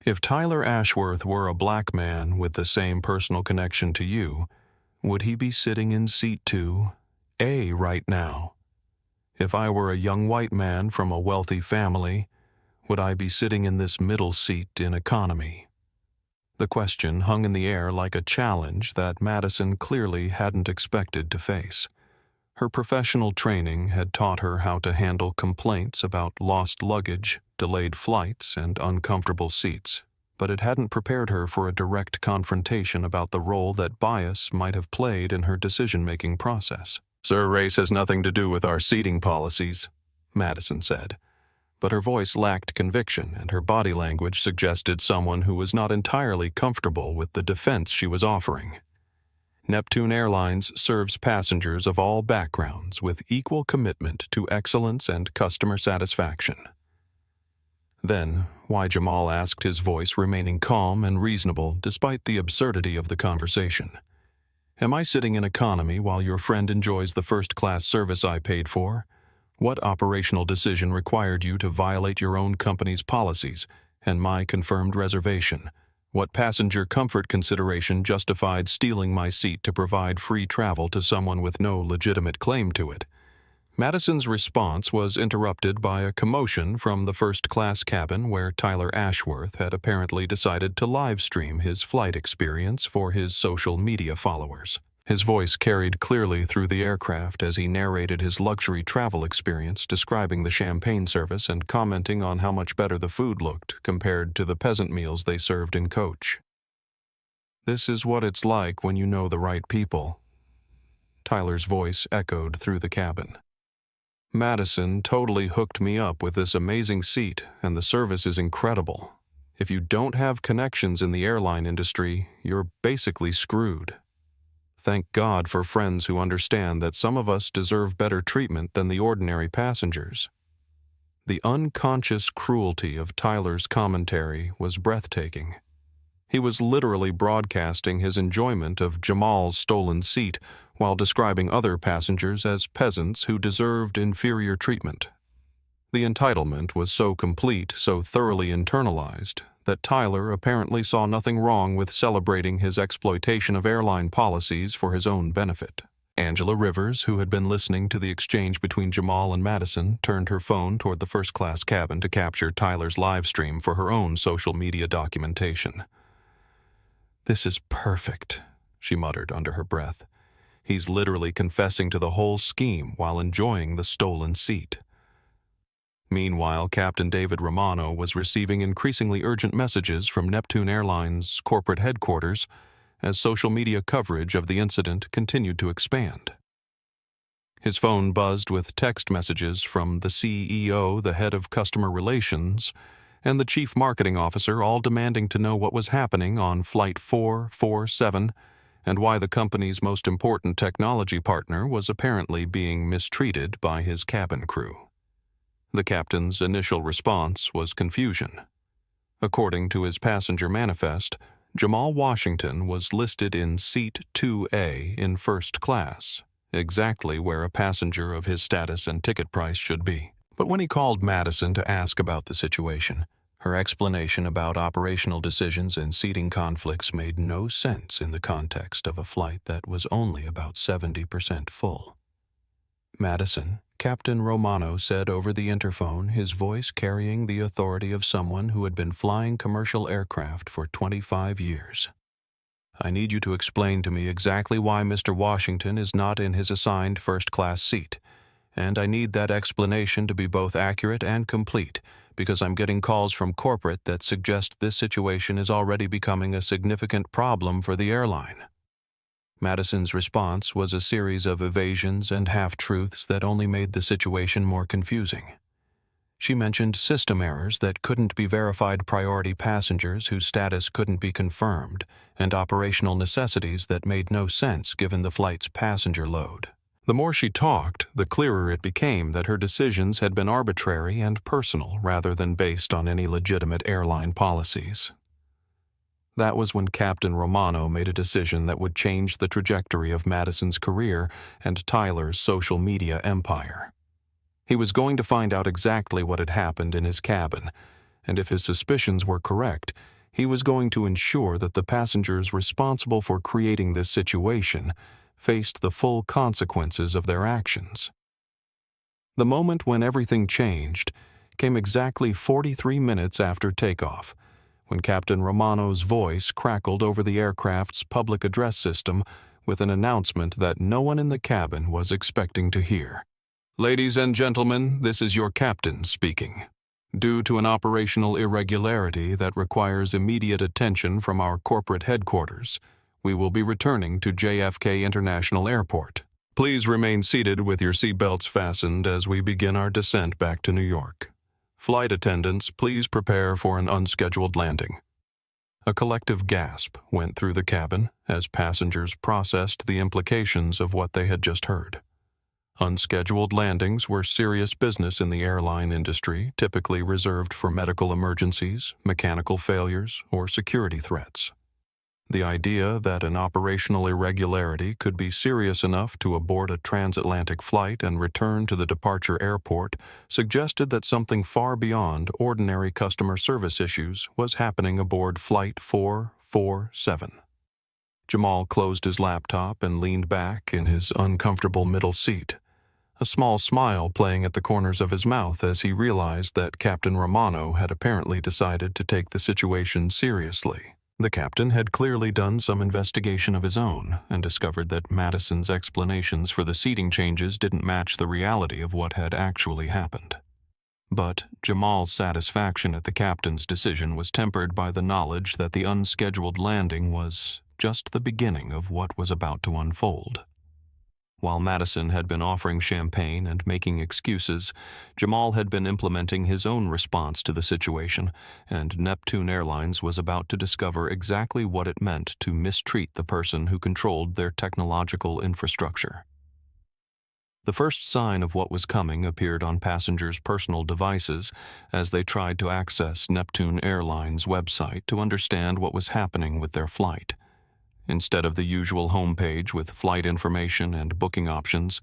"If Tyler Ashworth were a black man with the same personal connection to you, would he be sitting in seat 2A right now? If I were a young white man from a wealthy family, would I be sitting in this middle seat in economy?" The question hung in the air like a challenge that Madison clearly hadn't expected to face. Her professional training had taught her how to handle complaints about lost luggage, delayed flights, and uncomfortable seats, but it hadn't prepared her for a direct confrontation about the role that bias might have played in her decision-making process. "Sir, race has nothing to do with our seating policies," Madison said. But her voice lacked conviction, and her body language suggested someone who was not entirely comfortable with the defense she was offering. Neptune Airlines serves passengers of all backgrounds with equal commitment to excellence and customer satisfaction. Then, why, Jamal asked, his voice remaining calm and reasonable despite the absurdity of the conversation. "Am I sitting in economy while your friend enjoys the first-class service I paid for? What operational decision required you to violate your own company's policies and my confirmed reservation? What passenger comfort consideration justified stealing my seat to provide free travel to someone with no legitimate claim to it?" Madison's response was interrupted by a commotion from the first-class cabin where Tyler Ashworth had apparently decided to live-stream his flight experience for his social media followers. His voice carried clearly through the aircraft as he narrated his luxury travel experience, describing the champagne service and commenting on how much better the food looked compared to the peasant meals they served in coach. "This is what it's like when you know the right people," Tyler's voice echoed through the cabin. "Madison totally hooked me up with this amazing seat, and the service is incredible. If you don't have connections in the airline industry, you're basically screwed. Thank God for friends who understand that some of us deserve better treatment than the ordinary passengers." The unconscious cruelty of Tyler's commentary was breathtaking. He was literally broadcasting his enjoyment of Jamal's stolen seat while describing other passengers as peasants who deserved inferior treatment. The entitlement was so complete, so thoroughly internalized, that Tyler apparently saw nothing wrong with celebrating his exploitation of airline policies for his own benefit. Angela Rivers, who had been listening to the exchange between Jamal and Madison, turned her phone toward the first-class cabin to capture Tyler's live stream for her own social media documentation. "This is perfect," she muttered under her breath. "He's literally confessing to the whole scheme while enjoying the stolen seat." Meanwhile, Captain David Romano was receiving increasingly urgent messages from Neptune Airlines' corporate headquarters as social media coverage of the incident continued to expand. His phone buzzed with text messages from the CEO, the head of customer relations, and the chief marketing officer, all demanding to know what was happening on Flight 447 and why the company's most important technology partner was apparently being mistreated by his cabin crew. The captain's initial response was confusion. According to his passenger manifest, Jamal Washington was listed in Seat 2A in first class, exactly where a passenger of his status and ticket price should be. But when he called Madison to ask about the situation, her explanation about operational decisions and seating conflicts made no sense in the context of a flight that was only about 70% full. Madison, Captain Romano said over the interphone, his voice carrying the authority of someone who had been flying commercial aircraft for 25 years. I need you to explain to me exactly why Mr. Washington is not in his assigned first-class seat, and I need that explanation to be both accurate and complete, because I'm getting calls from corporate that suggest this situation is already becoming a significant problem for the airline. Madison's response was a series of evasions and half-truths that only made the situation more confusing. She mentioned system errors that couldn't be verified, priority passengers whose status couldn't be confirmed, and operational necessities that made no sense given the flight's passenger load. The more she talked, the clearer it became that her decisions had been arbitrary and personal rather than based on any legitimate airline policies. That was when Captain Romano made a decision that would change the trajectory of Madison's career and Tyler's social media empire. He was going to find out exactly what had happened in his cabin, and if his suspicions were correct, he was going to ensure that the passengers responsible for creating this situation faced the full consequences of their actions. The moment when everything changed came exactly 43 minutes after takeoff, when Captain Romano's voice crackled over the aircraft's public address system with an announcement that no one in the cabin was expecting to hear. Ladies and gentlemen, this is your captain speaking. Due to an operational irregularity that requires immediate attention from our corporate headquarters, we will be returning to JFK International Airport. Please remain seated with your seatbelts fastened as we begin our descent back to New York. Flight attendants, please prepare for an unscheduled landing. A collective gasp went through the cabin as passengers processed the implications of what they had just heard. Unscheduled landings were serious business in the airline industry, typically reserved for medical emergencies, mechanical failures, or security threats. The idea that an operational irregularity could be serious enough to abort a transatlantic flight and return to the departure airport suggested that something far beyond ordinary customer service issues was happening aboard Flight 447. Jamal closed his laptop and leaned back in his uncomfortable middle seat, a small smile playing at the corners of his mouth as he realized that Captain Romano had apparently decided to take the situation seriously. The captain had clearly done some investigation of his own and discovered that Madison's explanations for the seating changes didn't match the reality of what had actually happened. But Jamal's satisfaction at the captain's decision was tempered by the knowledge that the unscheduled landing was just the beginning of what was about to unfold. While Madison had been offering champagne and making excuses, Jamal had been implementing his own response to the situation, and Neptune Airlines was about to discover exactly what it meant to mistreat the person who controlled their technological infrastructure. The first sign of what was coming appeared on passengers' personal devices as they tried to access Neptune Airlines' website to understand what was happening with their flight. Instead of the usual homepage with flight information and booking options,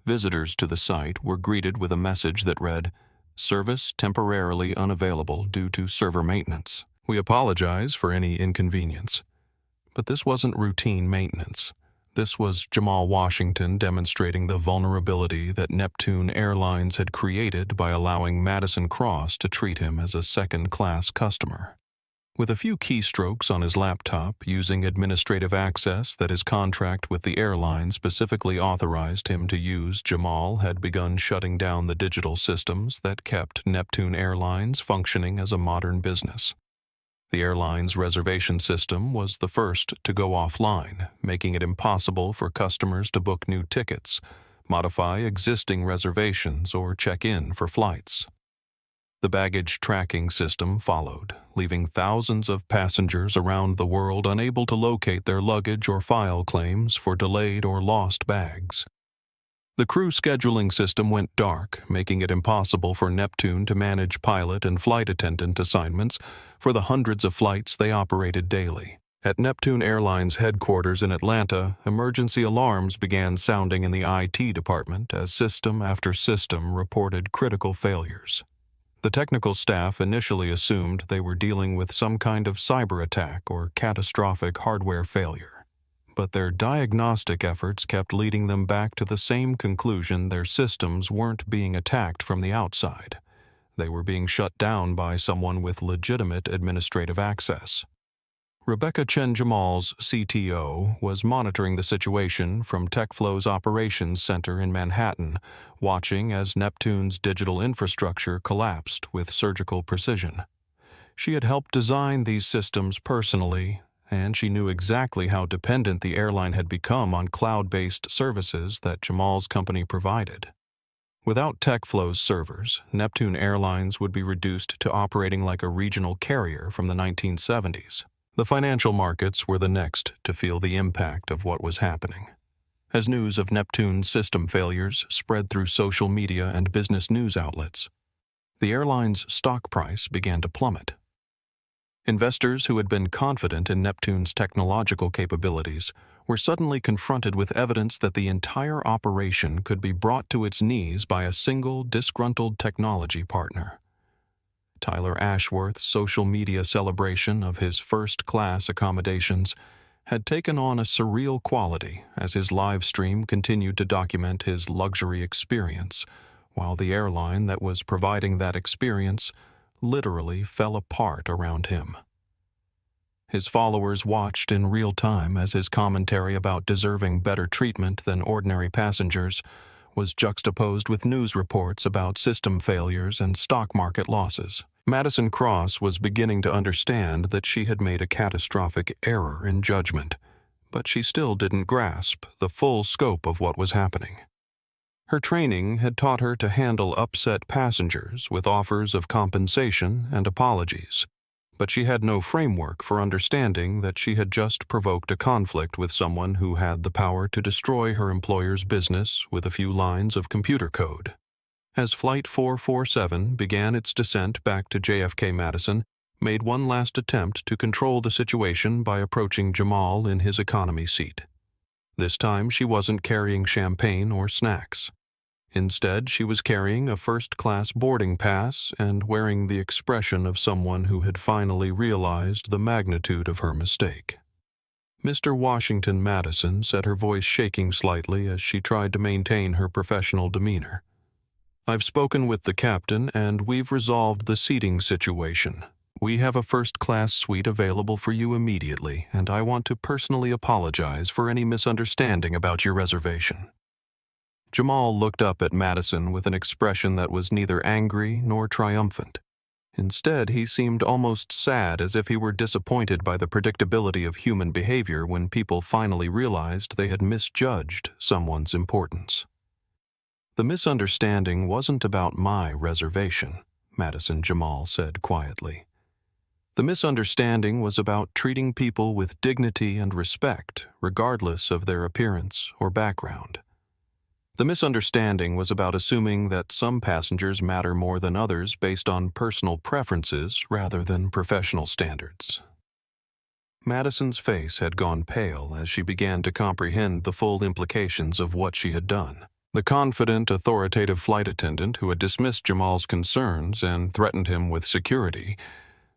visitors to the site were greeted with a message that read, "Service temporarily unavailable due to server maintenance. We apologize for any inconvenience." But this wasn't routine maintenance. This was Jamal Washington demonstrating the vulnerability that Neptune Airlines had created by allowing Madison Cross to treat him as a second-class customer. With a few keystrokes on his laptop, using administrative access that his contract with the airline specifically authorized him to use, Jamal had begun shutting down the digital systems that kept Neptune Airlines functioning as a modern business. The airline's reservation system was the first to go offline, making it impossible for customers to book new tickets, modify existing reservations, or check in for flights. The baggage tracking system followed, leaving thousands of passengers around the world unable to locate their luggage or file claims for delayed or lost bags. The crew scheduling system went dark, making it impossible for Neptune to manage pilot and flight attendant assignments for the hundreds of flights they operated daily. At Neptune Airlines headquarters in Atlanta, emergency alarms began sounding in the IT department as system after system reported critical failures. The technical staff initially assumed they were dealing with some kind of cyber attack or catastrophic hardware failure. But their diagnostic efforts kept leading them back to the same conclusion: their systems weren't being attacked from the outside. They were being shut down by someone with legitimate administrative access. Rebecca Chen Jamal's CTO was monitoring the situation from TechFlow's operations center in Manhattan, watching as Neptune's digital infrastructure collapsed with surgical precision. She had helped design these systems personally, and she knew exactly how dependent the airline had become on cloud-based services that Jamal's company provided. Without TechFlow's servers, Neptune Airlines would be reduced to operating like a regional carrier from the 1970s. The financial markets were the next to feel the impact of what was happening. As news of Neptune's system failures spread through social media and business news outlets, the airline's stock price began to plummet. Investors who had been confident in Neptune's technological capabilities were suddenly confronted with evidence that the entire operation could be brought to its knees by a single disgruntled technology partner. Tyler Ashworth's social media celebration of his first-class accommodations had taken on a surreal quality as his live stream continued to document his luxury experience, while the airline that was providing that experience literally fell apart around him. His followers watched in real time as his commentary about deserving better treatment than ordinary passengers was juxtaposed with news reports about system failures and stock market losses. Madison Cross was beginning to understand that she had made a catastrophic error in judgment, but she still didn't grasp the full scope of what was happening. Her training had taught her to handle upset passengers with offers of compensation and apologies, but she had no framework for understanding that she had just provoked a conflict with someone who had the power to destroy her employer's business with a few lines of computer code. As Flight 447 began its descent back to JFK Madison, made one last attempt to control the situation by approaching Jamal in his economy seat. This time she wasn't carrying champagne or snacks. Instead, she was carrying a first-class boarding pass and wearing the expression of someone who had finally realized the magnitude of her mistake. Mr. Washington Madison said, her voice shaking slightly as she tried to maintain her professional demeanor. "I've spoken with the captain and we've resolved the seating situation. We have a first-class suite available for you immediately, and I want to personally apologize for any misunderstanding about your reservation." Jamal looked up at Madison with an expression that was neither angry nor triumphant. Instead, he seemed almost sad, as if he were disappointed by the predictability of human behavior when people finally realized they had misjudged someone's importance. "The misunderstanding wasn't about my reservation," Madison Jamal said quietly. "The misunderstanding was about treating people with dignity and respect, regardless of their appearance or background. The misunderstanding was about assuming that some passengers matter more than others based on personal preferences rather than professional standards." Madison's face had gone pale as she began to comprehend the full implications of what she had done. The confident, authoritative flight attendant who had dismissed Jamal's concerns and threatened him with security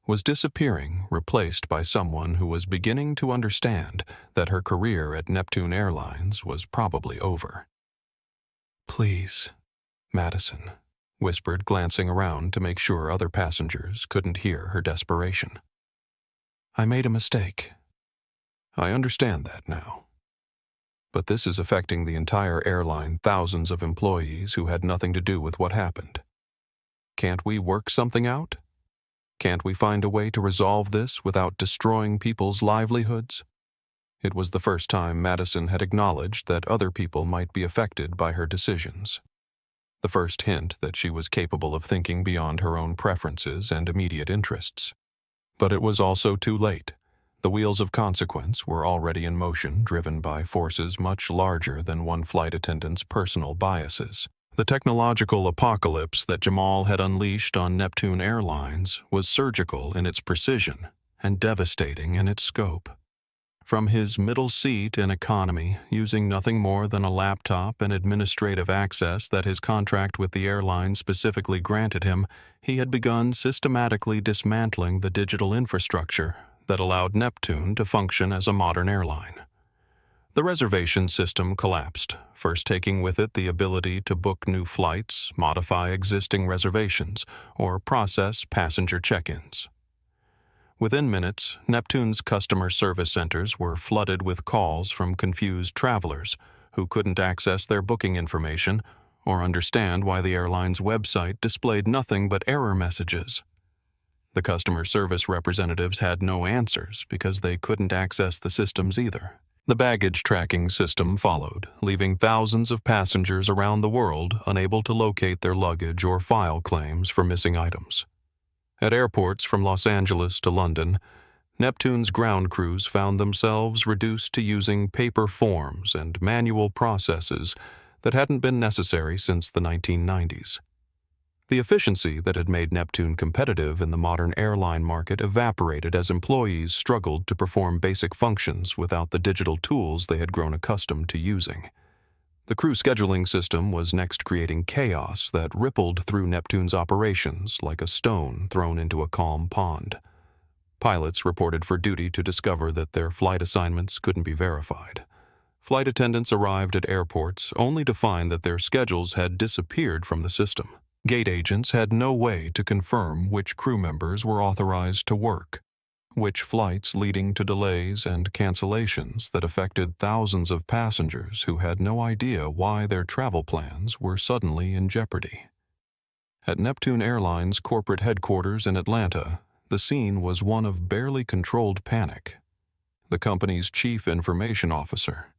was disappearing, replaced by someone who was beginning to understand that her career at Neptune Airlines was probably over. "Please," Madison whispered, glancing around to make sure other passengers couldn't hear her desperation. "I made a mistake. I understand that now. But this is affecting the entire airline, thousands of employees who had nothing to do with what happened. Can't we work something out? Can't we find a way to resolve this without destroying people's livelihoods?" It was the first time Madison had acknowledged that other people might be affected by her decisions. The first hint that she was capable of thinking beyond her own preferences and immediate interests. But it was also too late. The wheels of consequence were already in motion, driven by forces much larger than one flight attendant's personal biases. The technological apocalypse that Jamal had unleashed on Neptune Airlines was surgical in its precision and devastating in its scope. From his middle seat in economy, using nothing more than a laptop and administrative access that his contract with the airline specifically granted him, he had begun systematically dismantling the digital infrastructure that allowed Neptune to function as a modern airline. The reservation system collapsed, first taking with it the ability to book new flights, modify existing reservations, or process passenger check-ins. Within minutes, Neptune's customer service centers were flooded with calls from confused travelers who couldn't access their booking information or understand why the airline's website displayed nothing but error messages. The customer service representatives had no answers because they couldn't access the systems either. The baggage tracking system followed, leaving thousands of passengers around the world unable to locate their luggage or file claims for missing items. At airports from Los Angeles to London, Neptune's ground crews found themselves reduced to using paper forms and manual processes that hadn't been necessary since the 1990s. The efficiency that had made Neptune competitive in the modern airline market evaporated as employees struggled to perform basic functions without the digital tools they had grown accustomed to using. The crew scheduling system was next creating chaos that rippled through Neptune's operations like a stone thrown into a calm pond. Pilots reported for duty to discover that their flight assignments couldn't be verified. Flight attendants arrived at airports only to find that their schedules had disappeared from the system. Gate agents had no way to confirm which crew members were authorized to work, which flights leading to delays and cancellations that affected thousands of passengers who had no idea why their travel plans were suddenly in jeopardy. At Neptune Airlines' corporate headquarters in Atlanta, the scene was one of barely controlled panic. The company's chief information officer,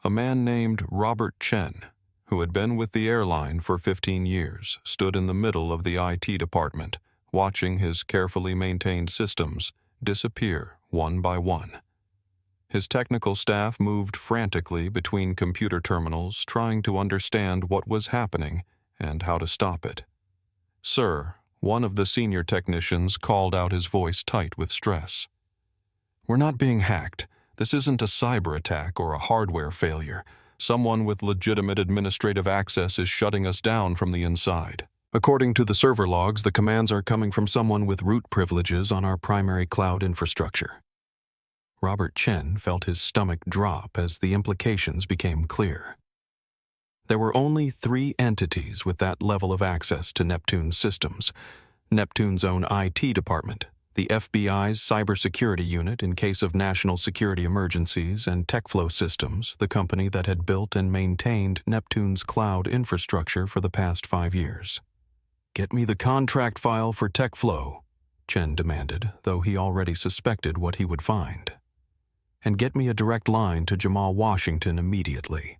a man named Robert Chen, who had been with the airline for 15 years, stood in the middle of the IT department, watching his carefully maintained systems disappear one by one. His technical staff moved frantically between computer terminals, trying to understand what was happening and how to stop it. "Sir," one of the senior technicians called out, his voice tight with stress. "We're not being hacked. This isn't a cyber attack or a hardware failure. Someone with legitimate administrative access is shutting us down from the inside. According to the server logs, the commands are coming from someone with root privileges on our primary cloud infrastructure." Robert Chen felt his stomach drop as the implications became clear. There were only 3 entities with that level of access to Neptune's systems: Neptune's own IT department, the FBI's cybersecurity unit in case of national security emergencies, and TechFlow Systems, the company that had built and maintained Neptune's cloud infrastructure for the past 5 years. "Get me the contract file for TechFlow," Chen demanded, though he already suspected what he would find. "And get me a direct line to Jamal Washington immediately.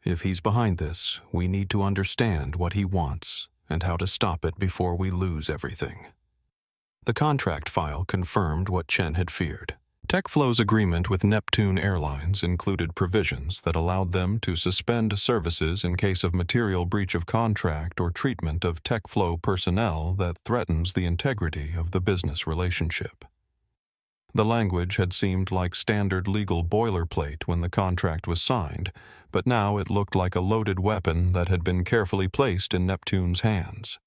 If he's behind this, we need to understand what he wants and how to stop it before we lose everything." The contract file confirmed what Chen had feared. TechFlow's agreement with Neptune Airlines included provisions that allowed them to suspend services in case of material breach of contract or treatment of TechFlow personnel that threatens the integrity of the business relationship. The language had seemed like standard legal boilerplate when the contract was signed, but now it looked like a loaded weapon that had been carefully placed in Neptune's hands.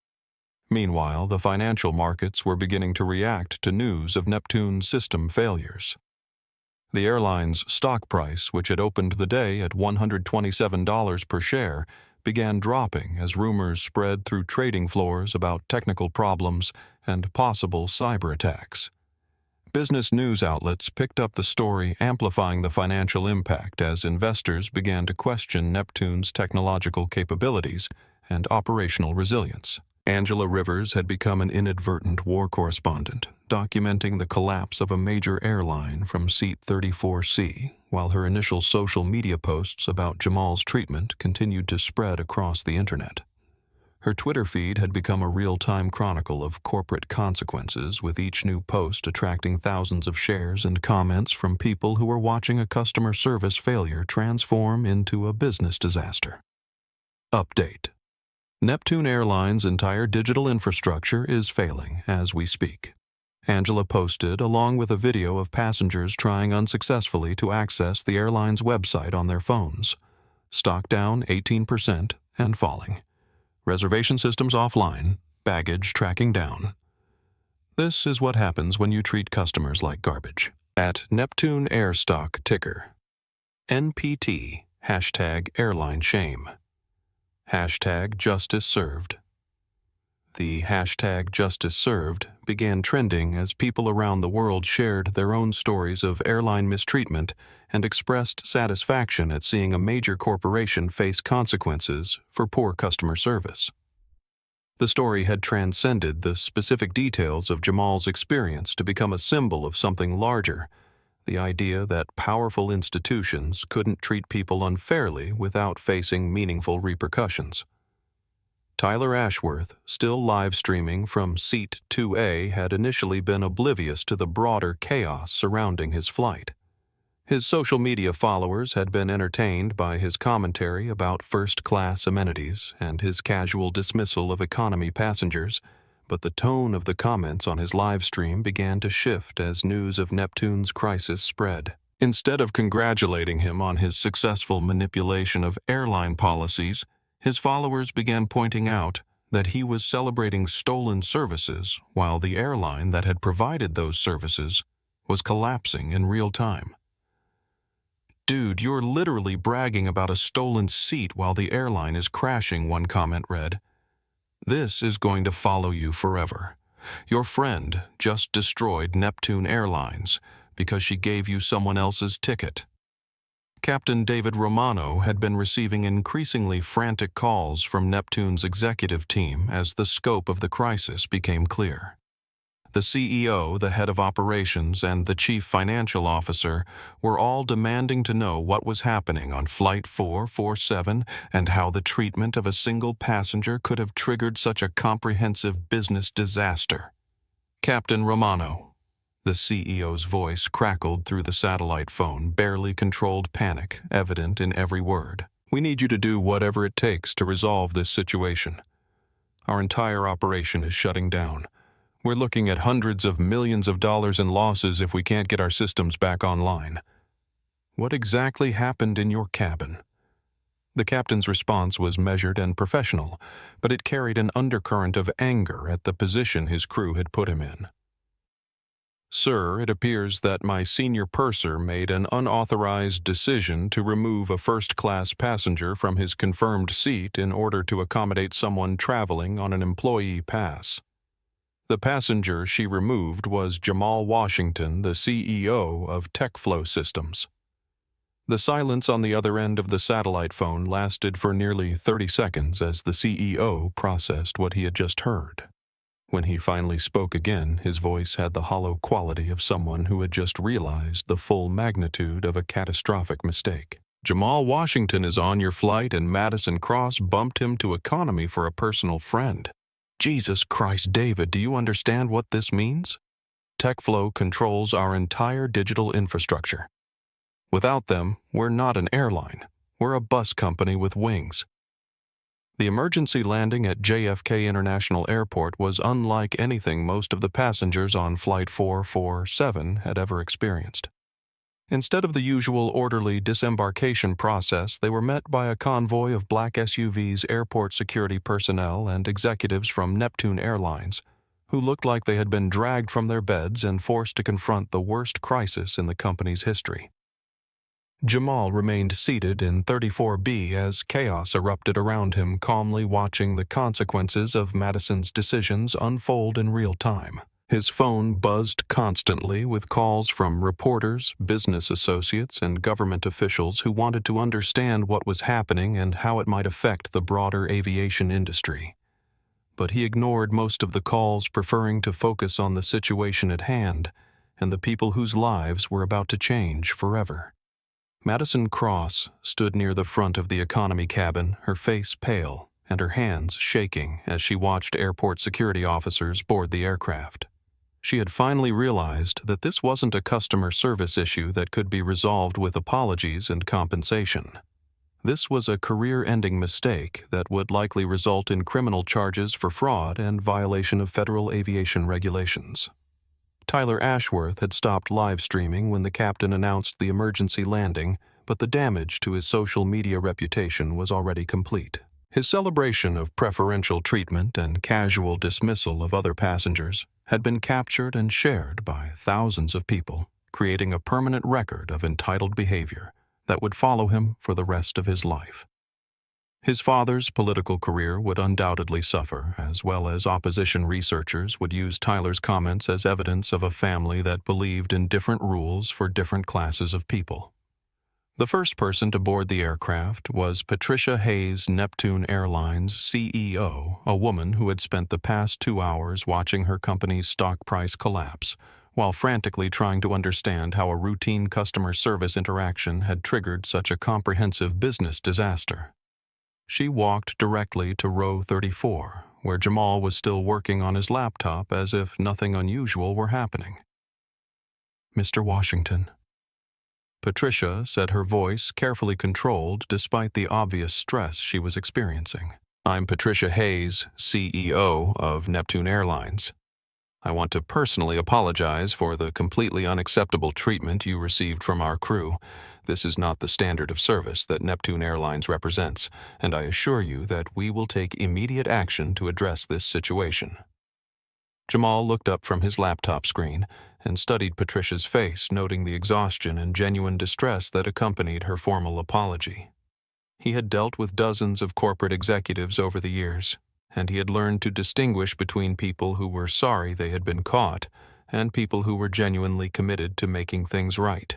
Meanwhile, the financial markets were beginning to react to news of Neptune's system failures. The airline's stock price, which had opened the day at $127 per share, began dropping as rumors spread through trading floors about technical problems and possible cyber attacks. Business news outlets picked up the story, amplifying the financial impact as investors began to question Neptune's technological capabilities and operational resilience. Angela Rivers had become an inadvertent war correspondent, documenting the collapse of a major airline from seat 34C, while her initial social media posts about Jamal's treatment continued to spread across the internet. Her Twitter feed had become a real-time chronicle of corporate consequences, with each new post attracting thousands of shares and comments from people who were watching a customer service failure transform into a business disaster. Update: Neptune Airlines' entire digital infrastructure is failing as we speak. Angela posted, along with a video of passengers trying unsuccessfully to access the airline's website on their phones. Stock down 18% and falling. Reservation systems offline, baggage tracking down. This is what happens when you treat customers like garbage. At Neptune Airstock ticker. NPT, #airline shame. #justice served. The #justice served began trending as people around the world shared their own stories of airline mistreatment and expressed satisfaction at seeing a major corporation face consequences for poor customer service. The story had transcended the specific details of Jamal's experience to become a symbol of something larger, the idea that powerful institutions couldn't treat people unfairly without facing meaningful repercussions. Tyler Ashworth, still live streaming from Seat 2A, had initially been oblivious to the broader chaos surrounding his flight. His social media followers had been entertained by his commentary about first-class amenities and his casual dismissal of economy passengers, but the tone of the comments on his live stream began to shift as news of Neptune's crisis spread. Instead of congratulating him on his successful manipulation of airline policies, his followers began pointing out that he was celebrating stolen services while the airline that had provided those services was collapsing in real time. "Dude, you're literally bragging about a stolen seat while the airline is crashing," one comment read. "This is going to follow you forever. Your friend just destroyed Neptune Airlines because she gave you someone else's ticket." Captain David Romano had been receiving increasingly frantic calls from Neptune's executive team as the scope of the crisis became clear. The CEO, the head of operations, and the chief financial officer were all demanding to know what was happening on Flight 447 and how the treatment of a single passenger could have triggered such a comprehensive business disaster. "Captain Romano," the CEO's voice crackled through the satellite phone, barely controlled panic evident in every word. "We need you to do whatever it takes to resolve this situation. Our entire operation is shutting down. We're looking at hundreds of millions of dollars in losses if we can't get our systems back online. What exactly happened in your cabin?" The captain's response was measured and professional, but it carried an undercurrent of anger at the position his crew had put him in. "Sir, it appears that my senior purser made an unauthorized decision to remove a first-class passenger from his confirmed seat in order to accommodate someone traveling on an employee pass. The passenger she removed was Jamal Washington, the CEO of TechFlow Systems." The silence on the other end of the satellite phone lasted for nearly 30 seconds as the CEO processed what he had just heard. When he finally spoke again, his voice had the hollow quality of someone who had just realized the full magnitude of a catastrophic mistake. "Jamal Washington is on your flight and Madison Cross bumped him to economy for a personal friend. Jesus Christ, David, do you understand what this means? TechFlow controls our entire digital infrastructure. Without them, we're not an airline. We're a bus company with wings." The emergency landing at JFK International Airport was unlike anything most of the passengers on Flight 447 had ever experienced. Instead of the usual orderly disembarkation process, they were met by a convoy of black SUVs, airport security personnel, and executives from Neptune Airlines, who looked like they had been dragged from their beds and forced to confront the worst crisis in the company's history. Jamal remained seated in 34B as chaos erupted around him, calmly watching the consequences of Madison's decisions unfold in real time. His phone buzzed constantly with calls from reporters, business associates, and government officials who wanted to understand what was happening and how it might affect the broader aviation industry. But he ignored most of the calls, preferring to focus on the situation at hand and the people whose lives were about to change forever. Madison Cross stood near the front of the economy cabin, her face pale and her hands shaking as she watched airport security officers board the aircraft. She had finally realized that this wasn't a customer service issue that could be resolved with apologies and compensation. This was a career-ending mistake that would likely result in criminal charges for fraud and violation of federal aviation regulations. Tyler Ashworth had stopped live streaming when the captain announced the emergency landing, but the damage to his social media reputation was already complete. His celebration of preferential treatment and casual dismissal of other passengers had been captured and shared by thousands of people, creating a permanent record of entitled behavior that would follow him for the rest of his life. His father's political career would undoubtedly suffer, as well as opposition researchers would use Tyler's comments as evidence of a family that believed in different rules for different classes of people. The first person to board the aircraft was Patricia Hayes, Neptune Airlines CEO, a woman who had spent the past 2 hours watching her company's stock price collapse, while frantically trying to understand how a routine customer service interaction had triggered such a comprehensive business disaster. She walked directly to row 34, where Jamal was still working on his laptop as if nothing unusual were happening. "Mr. Washington." Patricia said, her voice carefully controlled despite the obvious stress she was experiencing. "I'm Patricia Hayes, CEO of Neptune Airlines. I want to personally apologize for the completely unacceptable treatment you received from our crew. This is not the standard of service that Neptune Airlines represents, and I assure you that we will take immediate action to address this situation." Jamal looked up from his laptop screen and studied Patricia's face, noting the exhaustion and genuine distress that accompanied her formal apology. He had dealt with dozens of corporate executives over the years, and he had learned to distinguish between people who were sorry they had been caught and people who were genuinely committed to making things right.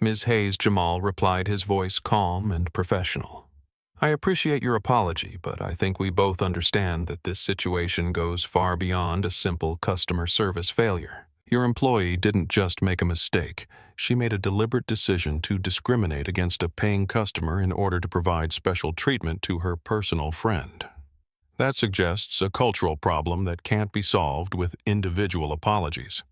Ms. Hayes, Jamal replied, his voice calm and professional. "I appreciate your apology, but I think we both understand that this situation goes far beyond a simple customer service failure. Your employee didn't just make a mistake. She made a deliberate decision to discriminate against a paying customer in order to provide special treatment to her personal friend. That suggests a cultural problem that can't be solved with individual apologies."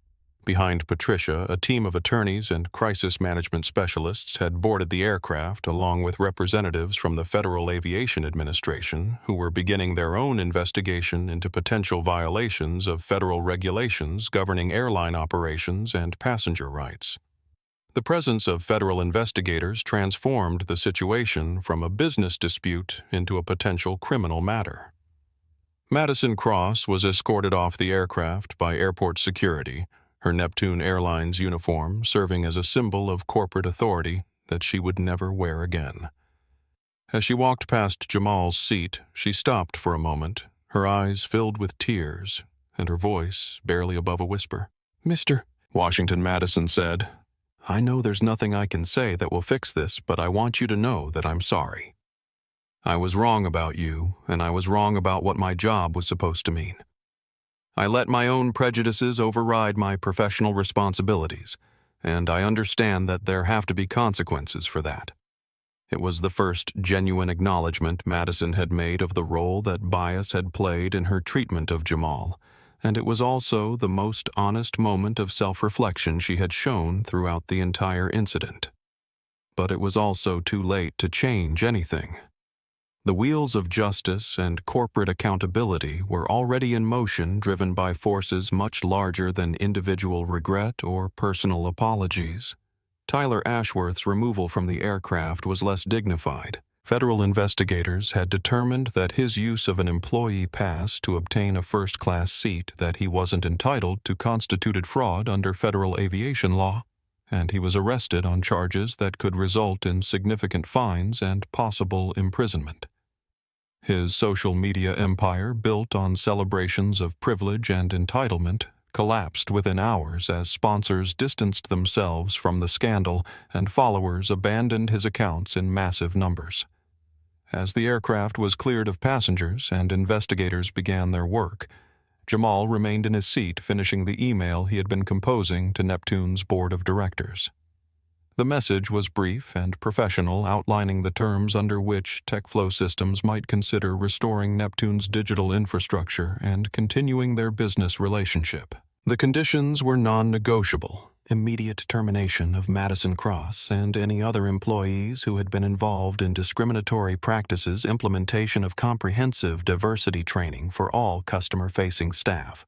Behind Patricia, a team of attorneys and crisis management specialists had boarded the aircraft along with representatives from the Federal Aviation Administration who were beginning their own investigation into potential violations of federal regulations governing airline operations and passenger rights. The presence of federal investigators transformed the situation from a business dispute into a potential criminal matter. Madison Cross was escorted off the aircraft by airport security, her Neptune Airlines uniform serving as a symbol of corporate authority that she would never wear again. As she walked past Jamal's seat, she stopped for a moment, her eyes filled with tears, and her voice barely above a whisper. "Mr. Washington," Madison said, "I know there's nothing I can say that will fix this, but I want you to know that I'm sorry. I was wrong about you, and I was wrong about what my job was supposed to mean. I let my own prejudices override my professional responsibilities, and I understand that there have to be consequences for that." It was the first genuine acknowledgement Madison had made of the role that bias had played in her treatment of Jamal, and it was also the most honest moment of self-reflection she had shown throughout the entire incident. But it was also too late to change anything. The wheels of justice and corporate accountability were already in motion, driven by forces much larger than individual regret or personal apologies. Tyler Ashworth's removal from the aircraft was less dignified. Federal investigators had determined that his use of an employee pass to obtain a first-class seat that he wasn't entitled to constituted fraud under federal aviation law, and he was arrested on charges that could result in significant fines and possible imprisonment. His social media empire, built on celebrations of privilege and entitlement, collapsed within hours as sponsors distanced themselves from the scandal and followers abandoned his accounts in massive numbers. As the aircraft was cleared of passengers and investigators began their work, Jamal remained in his seat finishing the email he had been composing to Neptune's board of directors. The message was brief and professional, outlining the terms under which TechFlow Systems might consider restoring Neptune's digital infrastructure and continuing their business relationship. The conditions were non-negotiable: immediate termination of Madison Cross and any other employees who had been involved in discriminatory practices, implementation of comprehensive diversity training for all customer-facing staff.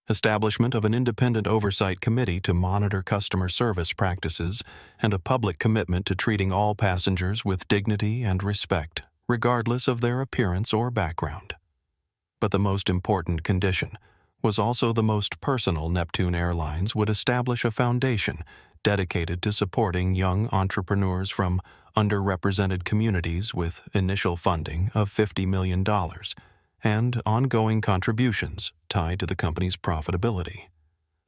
establishment of an independent oversight committee to monitor customer service practices, and a public commitment to treating all passengers with dignity and respect, regardless of their appearance or background. But the most important condition was also the most personal. Neptune Airlines would establish a foundation dedicated to supporting young entrepreneurs from underrepresented communities with initial funding of $50 million and ongoing contributions tied to the company's profitability.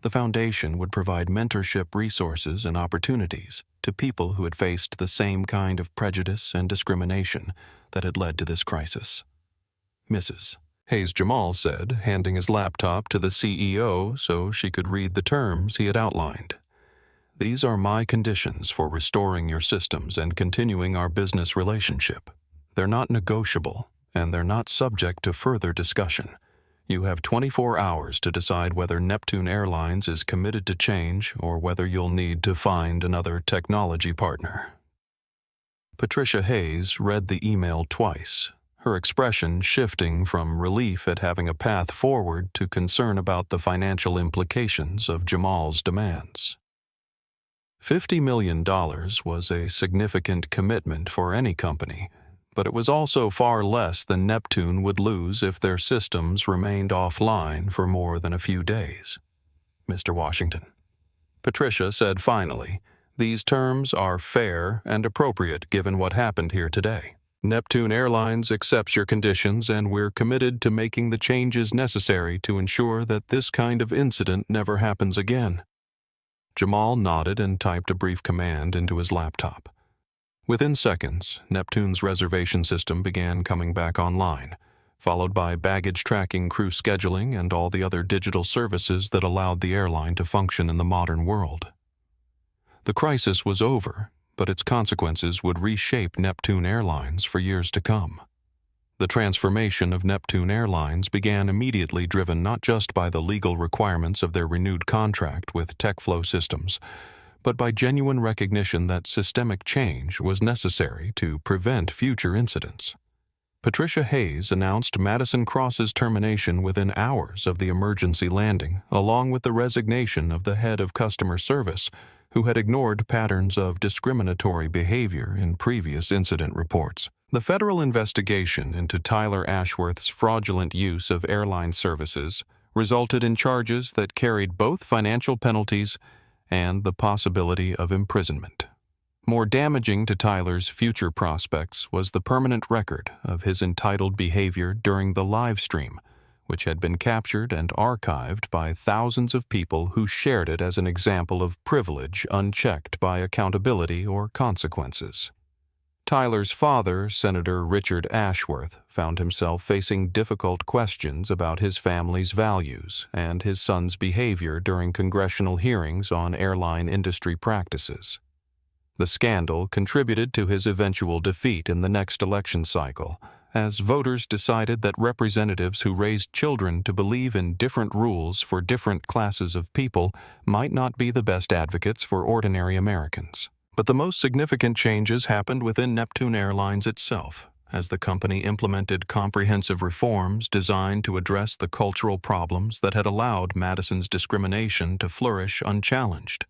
The foundation would provide mentorship resources and opportunities to people who had faced the same kind of prejudice and discrimination that had led to this crisis. Mrs. Hayes, Jamal said, handing his laptop to the CEO so she could read the terms he had outlined. These are my conditions for restoring your systems and continuing our business relationship. They're not negotiable, and they're not subject to further discussion. You have 24 hours to decide whether Neptune Airlines is committed to change or whether you'll need to find another technology partner. Patricia Hayes read the email twice, her expression shifting from relief at having a path forward to concern about the financial implications of Jamal's demands. $50 million was a significant commitment for any company, but it was also far less than Neptune would lose if their systems remained offline for more than a few days. Mr. Washington, Patricia said finally, these terms are fair and appropriate given what happened here today. Neptune Airlines accepts your conditions, and we're committed to making the changes necessary to ensure that this kind of incident never happens again. Jamal nodded and typed a brief command into his laptop. Within seconds, Neptune's reservation system began coming back online, followed by baggage tracking, crew scheduling, and all the other digital services that allowed the airline to function in the modern world. The crisis was over, but its consequences would reshape Neptune Airlines for years to come. The transformation of Neptune Airlines began immediately, driven not just by the legal requirements of their renewed contract with TechFlow Systems, but by genuine recognition that systemic change was necessary to prevent future incidents. Patricia Hayes announced Madison Cross's termination within hours of the emergency landing, along with the resignation of the head of customer service, who had ignored patterns of discriminatory behavior in previous incident reports. The federal investigation into Tyler Ashworth's fraudulent use of airline services resulted in charges that carried both financial penalties and the possibility of imprisonment. More damaging to Tyler's future prospects was the permanent record of his entitled behavior during the live stream, which had been captured and archived by thousands of people who shared it as an example of privilege unchecked by accountability or consequences. Tyler's father, Senator Richard Ashworth, found himself facing difficult questions about his family's values and his son's behavior during congressional hearings on airline industry practices. The scandal contributed to his eventual defeat in the next election cycle, as voters decided that representatives who raised children to believe in different rules for different classes of people might not be the best advocates for ordinary Americans. But the most significant changes happened within Neptune Airlines itself, as the company implemented comprehensive reforms designed to address the cultural problems that had allowed Madison's discrimination to flourish unchallenged.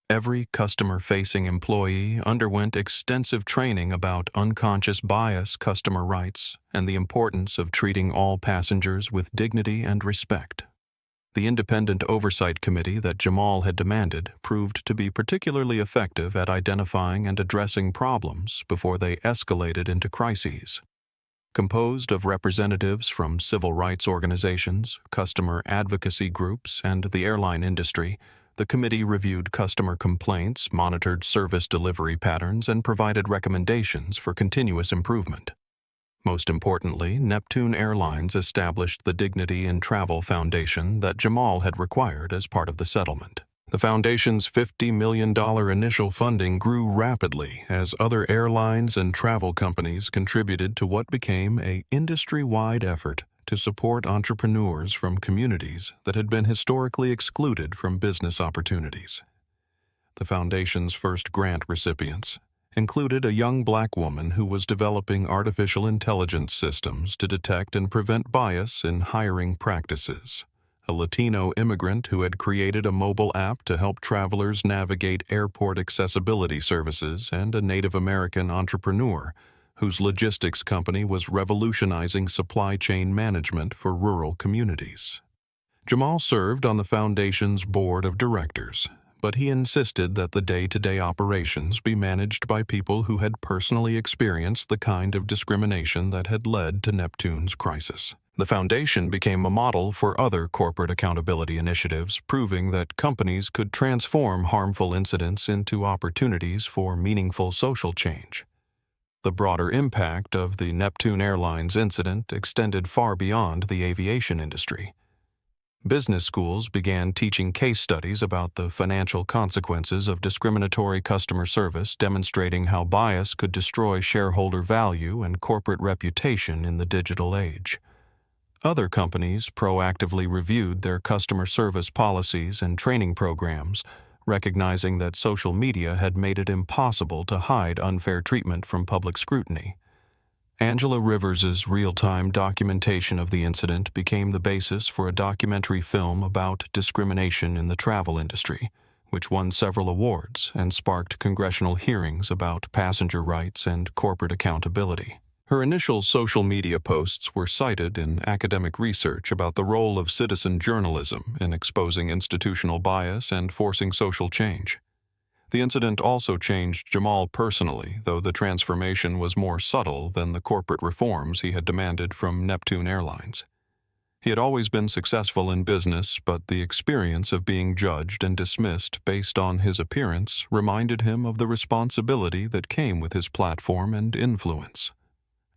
Every customer-facing employee underwent extensive training about unconscious bias, customer rights, and the importance of treating all passengers with dignity and respect. The independent oversight committee that Jamal had demanded proved to be particularly effective at identifying and addressing problems before they escalated into crises. Composed of representatives from civil rights organizations, customer advocacy groups, and the airline industry, the committee reviewed customer complaints, monitored service delivery patterns, and provided recommendations for continuous improvement. Most importantly, Neptune Airlines established the Dignity in Travel Foundation that Jamal had required as part of the settlement. The foundation's $50 million initial funding grew rapidly as other airlines and travel companies contributed to what became an industry-wide effort to support entrepreneurs from communities that had been historically excluded from business opportunities. The foundation's first grant recipients included a young black woman who was developing artificial intelligence systems to detect and prevent bias in hiring practices, a Latino immigrant who had created a mobile app to help travelers navigate airport accessibility services, and a Native American entrepreneur whose logistics company was revolutionizing supply chain management for rural communities. Jamal served on the foundation's board of directors, but he insisted that the day-to-day operations be managed by people who had personally experienced the kind of discrimination that had led to Neptune's crisis. The foundation became a model for other corporate accountability initiatives, proving that companies could transform harmful incidents into opportunities for meaningful social change. The broader impact of the Neptune Airlines incident extended far beyond the aviation industry. Business schools began teaching case studies about the financial consequences of discriminatory customer service, demonstrating how bias could destroy shareholder value and corporate reputation in the digital age. Other companies proactively reviewed their customer service policies and training programs, recognizing that social media had made it impossible to hide unfair treatment from public scrutiny. Angela Rivers's real-time documentation of the incident became the basis for a documentary film about discrimination in the travel industry, which won several awards and sparked congressional hearings about passenger rights and corporate accountability. Her initial social media posts were cited in academic research about the role of citizen journalism in exposing institutional bias and forcing social change. The incident also changed Jamal personally, though the transformation was more subtle than the corporate reforms he had demanded from Neptune Airlines. He had always been successful in business, but the experience of being judged and dismissed based on his appearance reminded him of the responsibility that came with his platform and influence.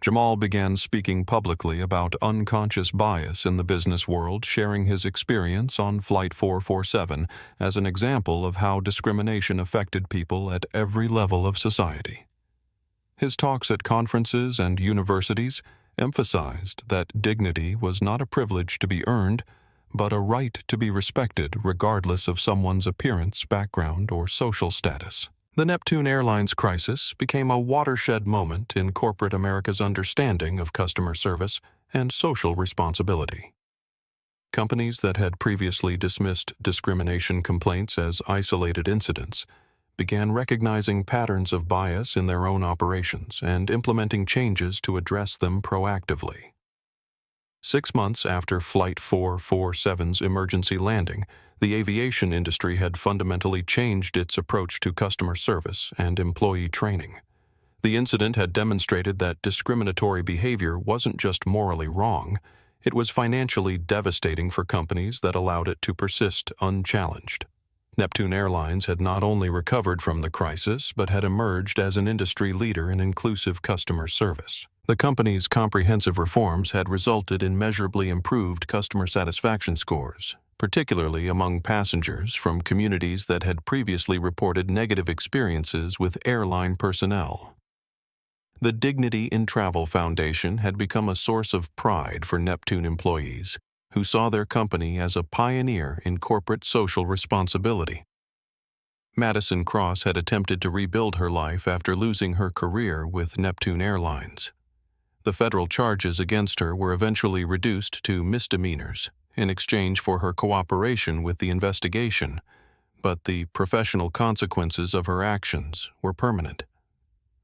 Jamal began speaking publicly about unconscious bias in the business world, sharing his experience on Flight 447 as an example of how discrimination affected people at every level of society. His talks at conferences and universities emphasized that dignity was not a privilege to be earned, but a right to be respected regardless of someone's appearance, background, or social status. The Neptune Airlines crisis became a watershed moment in corporate America's understanding of customer service and social responsibility. Companies that had previously dismissed discrimination complaints as isolated incidents began recognizing patterns of bias in their own operations and implementing changes to address them proactively. 6 months after Flight 447's emergency landing, the aviation industry had fundamentally changed its approach to customer service and employee training. The incident had demonstrated that discriminatory behavior wasn't just morally wrong, it was financially devastating for companies that allowed it to persist unchallenged. Neptune Airlines had not only recovered from the crisis, but had emerged as an industry leader in inclusive customer service. The company's comprehensive reforms had resulted in measurably improved customer satisfaction scores, particularly among passengers from communities that had previously reported negative experiences with airline personnel. The Dignity in Travel Foundation had become a source of pride for Neptune employees, who saw their company as a pioneer in corporate social responsibility. Madison Cross had attempted to rebuild her life after losing her career with Neptune Airlines. The federal charges against her were eventually reduced to misdemeanors in exchange for her cooperation with the investigation, but the professional consequences of her actions were permanent.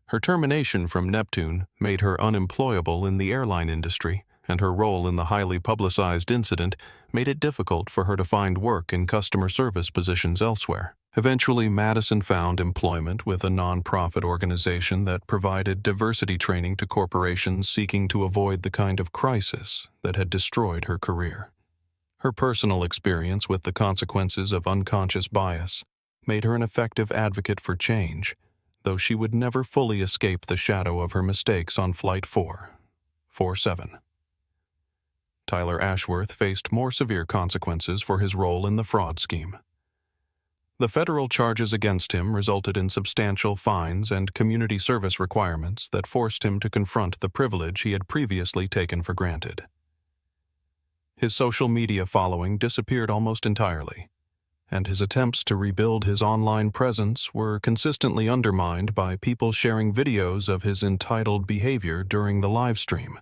Her termination from Neptune made her unemployable in the airline industry, and her role in the highly publicized incident made it difficult for her to find work in customer service positions elsewhere. Eventually, Madison found employment with a nonprofit organization that provided diversity training to corporations seeking to avoid the kind of crisis that had destroyed her career. Her personal experience with the consequences of unconscious bias made her an effective advocate for change, though she would never fully escape the shadow of her mistakes on Flight 447. Tyler Ashworth faced more severe consequences for his role in the fraud scheme. The federal charges against him resulted in substantial fines and community service requirements that forced him to confront the privilege he had previously taken for granted. His social media following disappeared almost entirely, and his attempts to rebuild his online presence were consistently undermined by people sharing videos of his entitled behavior during the live stream.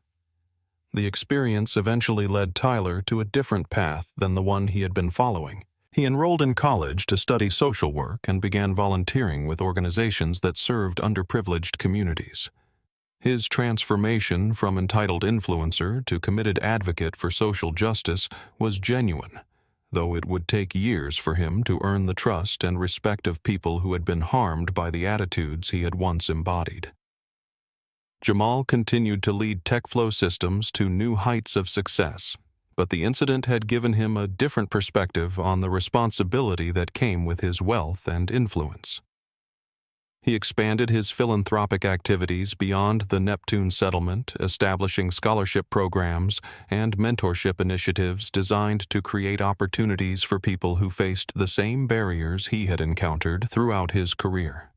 The experience eventually led Tyler to a different path than the one he had been following. He enrolled in college to study social work and began volunteering with organizations that served underprivileged communities. His transformation from entitled influencer to committed advocate for social justice was genuine, though it would take years for him to earn the trust and respect of people who had been harmed by the attitudes he had once embodied. Jamal continued to lead TechFlow Systems to new heights of success, but the incident had given him a different perspective on the responsibility that came with his wealth and influence. He expanded his philanthropic activities beyond the Neptune settlement, establishing scholarship programs and mentorship initiatives designed to create opportunities for people who faced the same barriers he had encountered throughout his career.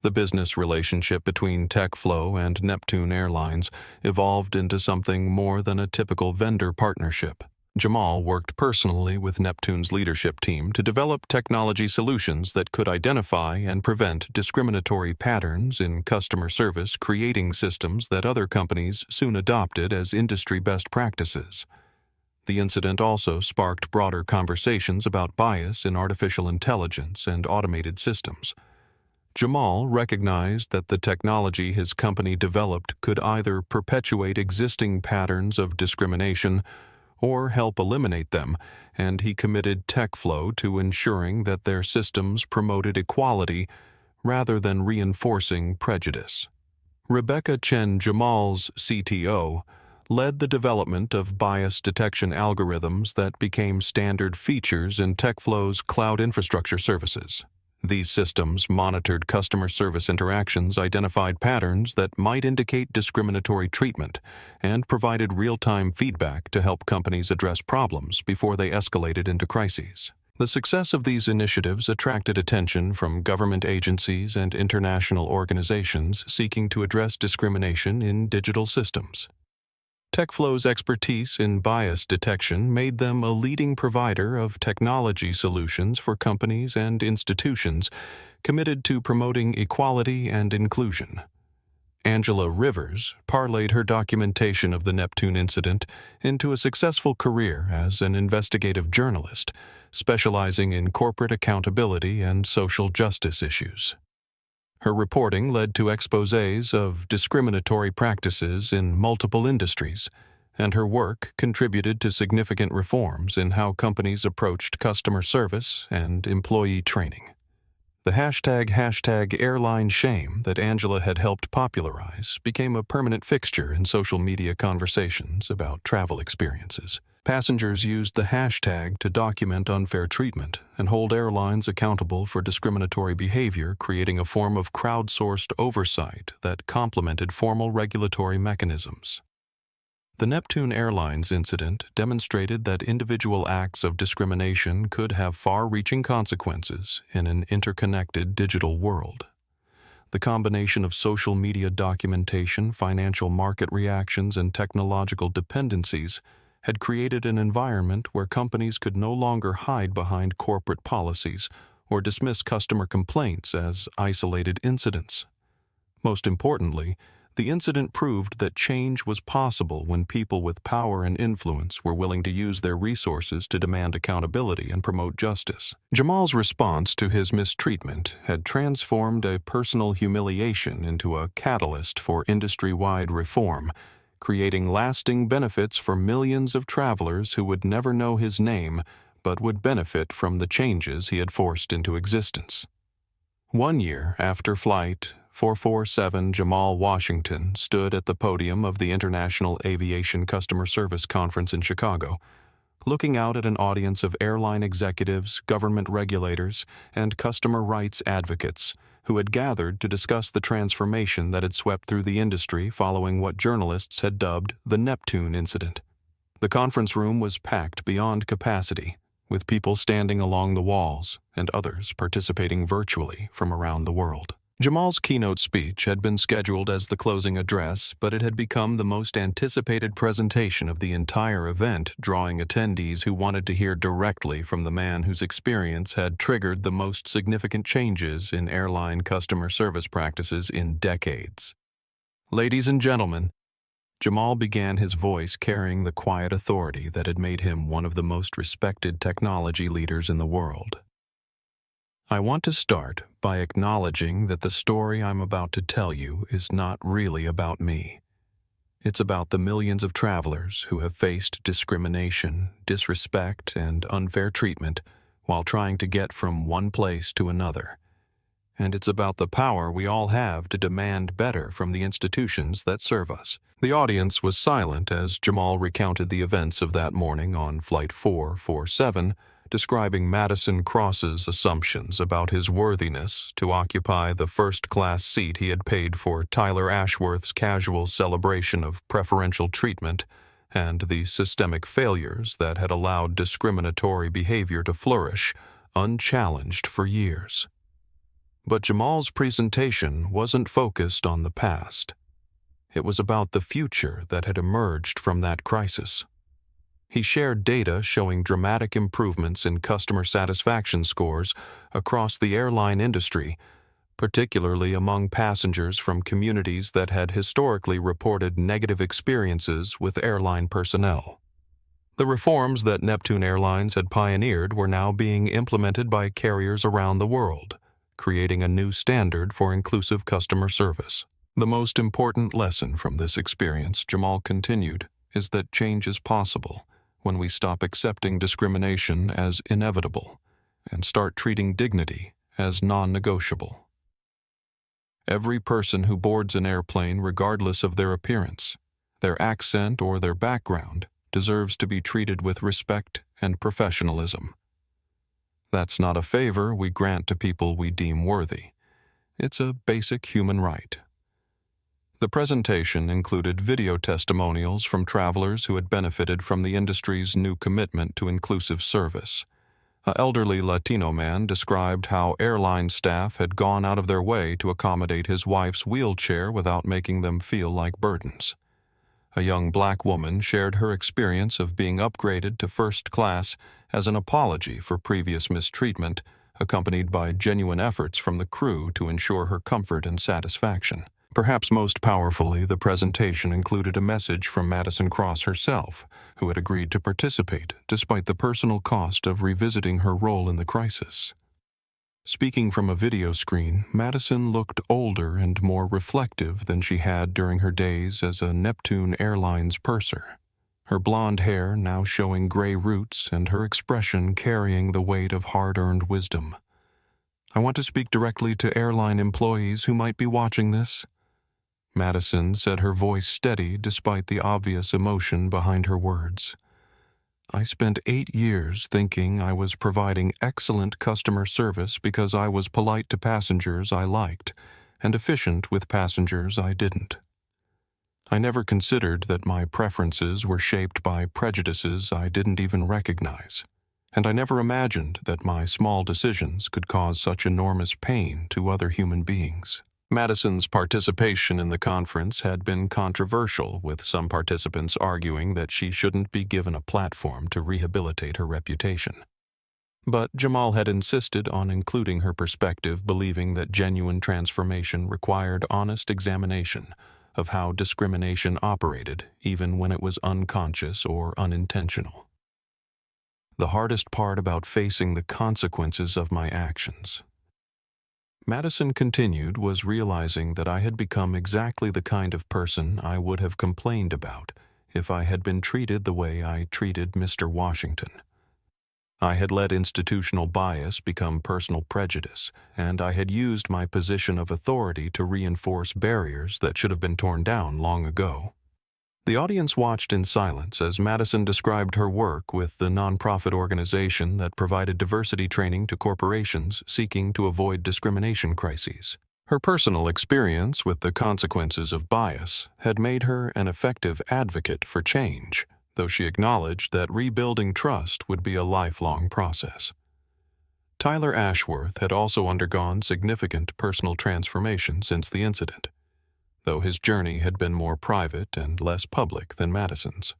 The business relationship between TechFlow and Neptune Airlines evolved into something more than a typical vendor partnership. Jamal worked personally with Neptune's leadership team to develop technology solutions that could identify and prevent discriminatory patterns in customer service, creating systems that other companies soon adopted as industry best practices. The incident also sparked broader conversations about bias in artificial intelligence and automated systems. Jamal recognized that the technology his company developed could either perpetuate existing patterns of discrimination or help eliminate them, and he committed TechFlow to ensuring that their systems promoted equality rather than reinforcing prejudice. Rebecca Chen, Jamal's CTO, led the development of bias detection algorithms that became standard features in TechFlow's cloud infrastructure services. These systems monitored customer service interactions, identified patterns that might indicate discriminatory treatment, and provided real-time feedback to help companies address problems before they escalated into crises. The success of these initiatives attracted attention from government agencies and international organizations seeking to address discrimination in digital systems. TechFlow's expertise in bias detection made them a leading provider of technology solutions for companies and institutions committed to promoting equality and inclusion. Angela Rivers parlayed her documentation of the Neptune incident into a successful career as an investigative journalist, specializing in corporate accountability and social justice issues. Her reporting led to exposés of discriminatory practices in multiple industries, and her work contributed to significant reforms in how companies approached customer service and employee training. The hashtag Airline shame that Angela had helped popularize became a permanent fixture in social media conversations about travel experiences. Passengers used the hashtag to document unfair treatment and hold airlines accountable for discriminatory behavior, creating a form of crowdsourced oversight that complemented formal regulatory mechanisms. The Neptune Airlines incident demonstrated that individual acts of discrimination could have far-reaching consequences in an interconnected digital world. The combination of social media documentation, financial market reactions, and technological dependencies had created an environment where companies could no longer hide behind corporate policies or dismiss customer complaints as isolated incidents. Most importantly, the incident proved that change was possible when people with power and influence were willing to use their resources to demand accountability and promote justice. Jamal's response to his mistreatment had transformed a personal humiliation into a catalyst for industry-wide reform, creating lasting benefits for millions of travelers who would never know his name but would benefit from the changes he had forced into existence. 1 year after Flight 447, Jamal Washington stood at the podium of the International Aviation Customer Service Conference in Chicago, looking out at an audience of airline executives, government regulators, and customer rights advocates who had gathered to discuss the transformation that had swept through the industry following what journalists had dubbed the Neptune incident. The conference room was packed beyond capacity, with people standing along the walls and others participating virtually from around the world. Jamal's keynote speech had been scheduled as the closing address, but it had become the most anticipated presentation of the entire event, drawing attendees who wanted to hear directly from the man whose experience had triggered the most significant changes in airline customer service practices in decades. Ladies and gentlemen, Jamal began, his voice carrying the quiet authority that had made him one of the most respected technology leaders in the world. I want to start by acknowledging that the story I'm about to tell you is not really about me. It's about the millions of travelers who have faced discrimination, disrespect, and unfair treatment while trying to get from one place to another. And it's about the power we all have to demand better from the institutions that serve us. The audience was silent as Jamal recounted the events of that morning on Flight 447, describing Madison Cross's assumptions about his worthiness to occupy the first-class seat he had paid for Tyler Ashworth's casual celebration of preferential treatment and the systemic failures that had allowed discriminatory behavior to flourish, unchallenged for years. But Jamal's presentation wasn't focused on the past. It was about the future that had emerged from that crisis. He shared data showing dramatic improvements in customer satisfaction scores across the airline industry, particularly among passengers from communities that had historically reported negative experiences with airline personnel. The reforms that Neptune Airlines had pioneered were now being implemented by carriers around the world, creating a new standard for inclusive customer service. The most important lesson from this experience, Jamal continued, is that change is possible when we stop accepting discrimination as inevitable and start treating dignity as non-negotiable. Every person who boards an airplane, regardless of their appearance, their accent, or their background, deserves to be treated with respect and professionalism. That's not a favor we grant to people we deem worthy. It's a basic human right. The presentation included video testimonials from travelers who had benefited from the industry's new commitment to inclusive service. An elderly Latino man described how airline staff had gone out of their way to accommodate his wife's wheelchair without making them feel like burdens. A young black woman shared her experience of being upgraded to first class as an apology for previous mistreatment, accompanied by genuine efforts from the crew to ensure her comfort and satisfaction. Perhaps most powerfully, the presentation included a message from Madison Cross herself, who had agreed to participate despite the personal cost of revisiting her role in the crisis. Speaking from a video screen, Madison looked older and more reflective than she had during her days as a Neptune Airlines purser, her blonde hair now showing gray roots and her expression carrying the weight of hard-earned wisdom. "I want to speak directly to airline employees who might be watching this," Madison said, her voice steady despite the obvious emotion behind her words. "I spent 8 years thinking I was providing excellent customer service because I was polite to passengers I liked and efficient with passengers I didn't. I never considered that my preferences were shaped by prejudices I didn't even recognize, and I never imagined that my small decisions could cause such enormous pain to other human beings." Madison's participation in the conference had been controversial, with some participants arguing that she shouldn't be given a platform to rehabilitate her reputation. But Jamal had insisted on including her perspective, believing that genuine transformation required honest examination of how discrimination operated, even when it was unconscious or unintentional. "The hardest part about facing the consequences of my actions," Madison continued, "was realizing that I had become exactly the kind of person I would have complained about if I had been treated the way I treated Mr. Washington. I had let institutional bias become personal prejudice, and I had used my position of authority to reinforce barriers that should have been torn down long ago." The audience watched in silence as Madison described her work with the nonprofit organization that provided diversity training to corporations seeking to avoid discrimination crises. Her personal experience with the consequences of bias had made her an effective advocate for change, though she acknowledged that rebuilding trust would be a lifelong process. Tyler Ashworth had also undergone significant personal transformation since the incident, though his journey had been more private and less public than Madison's.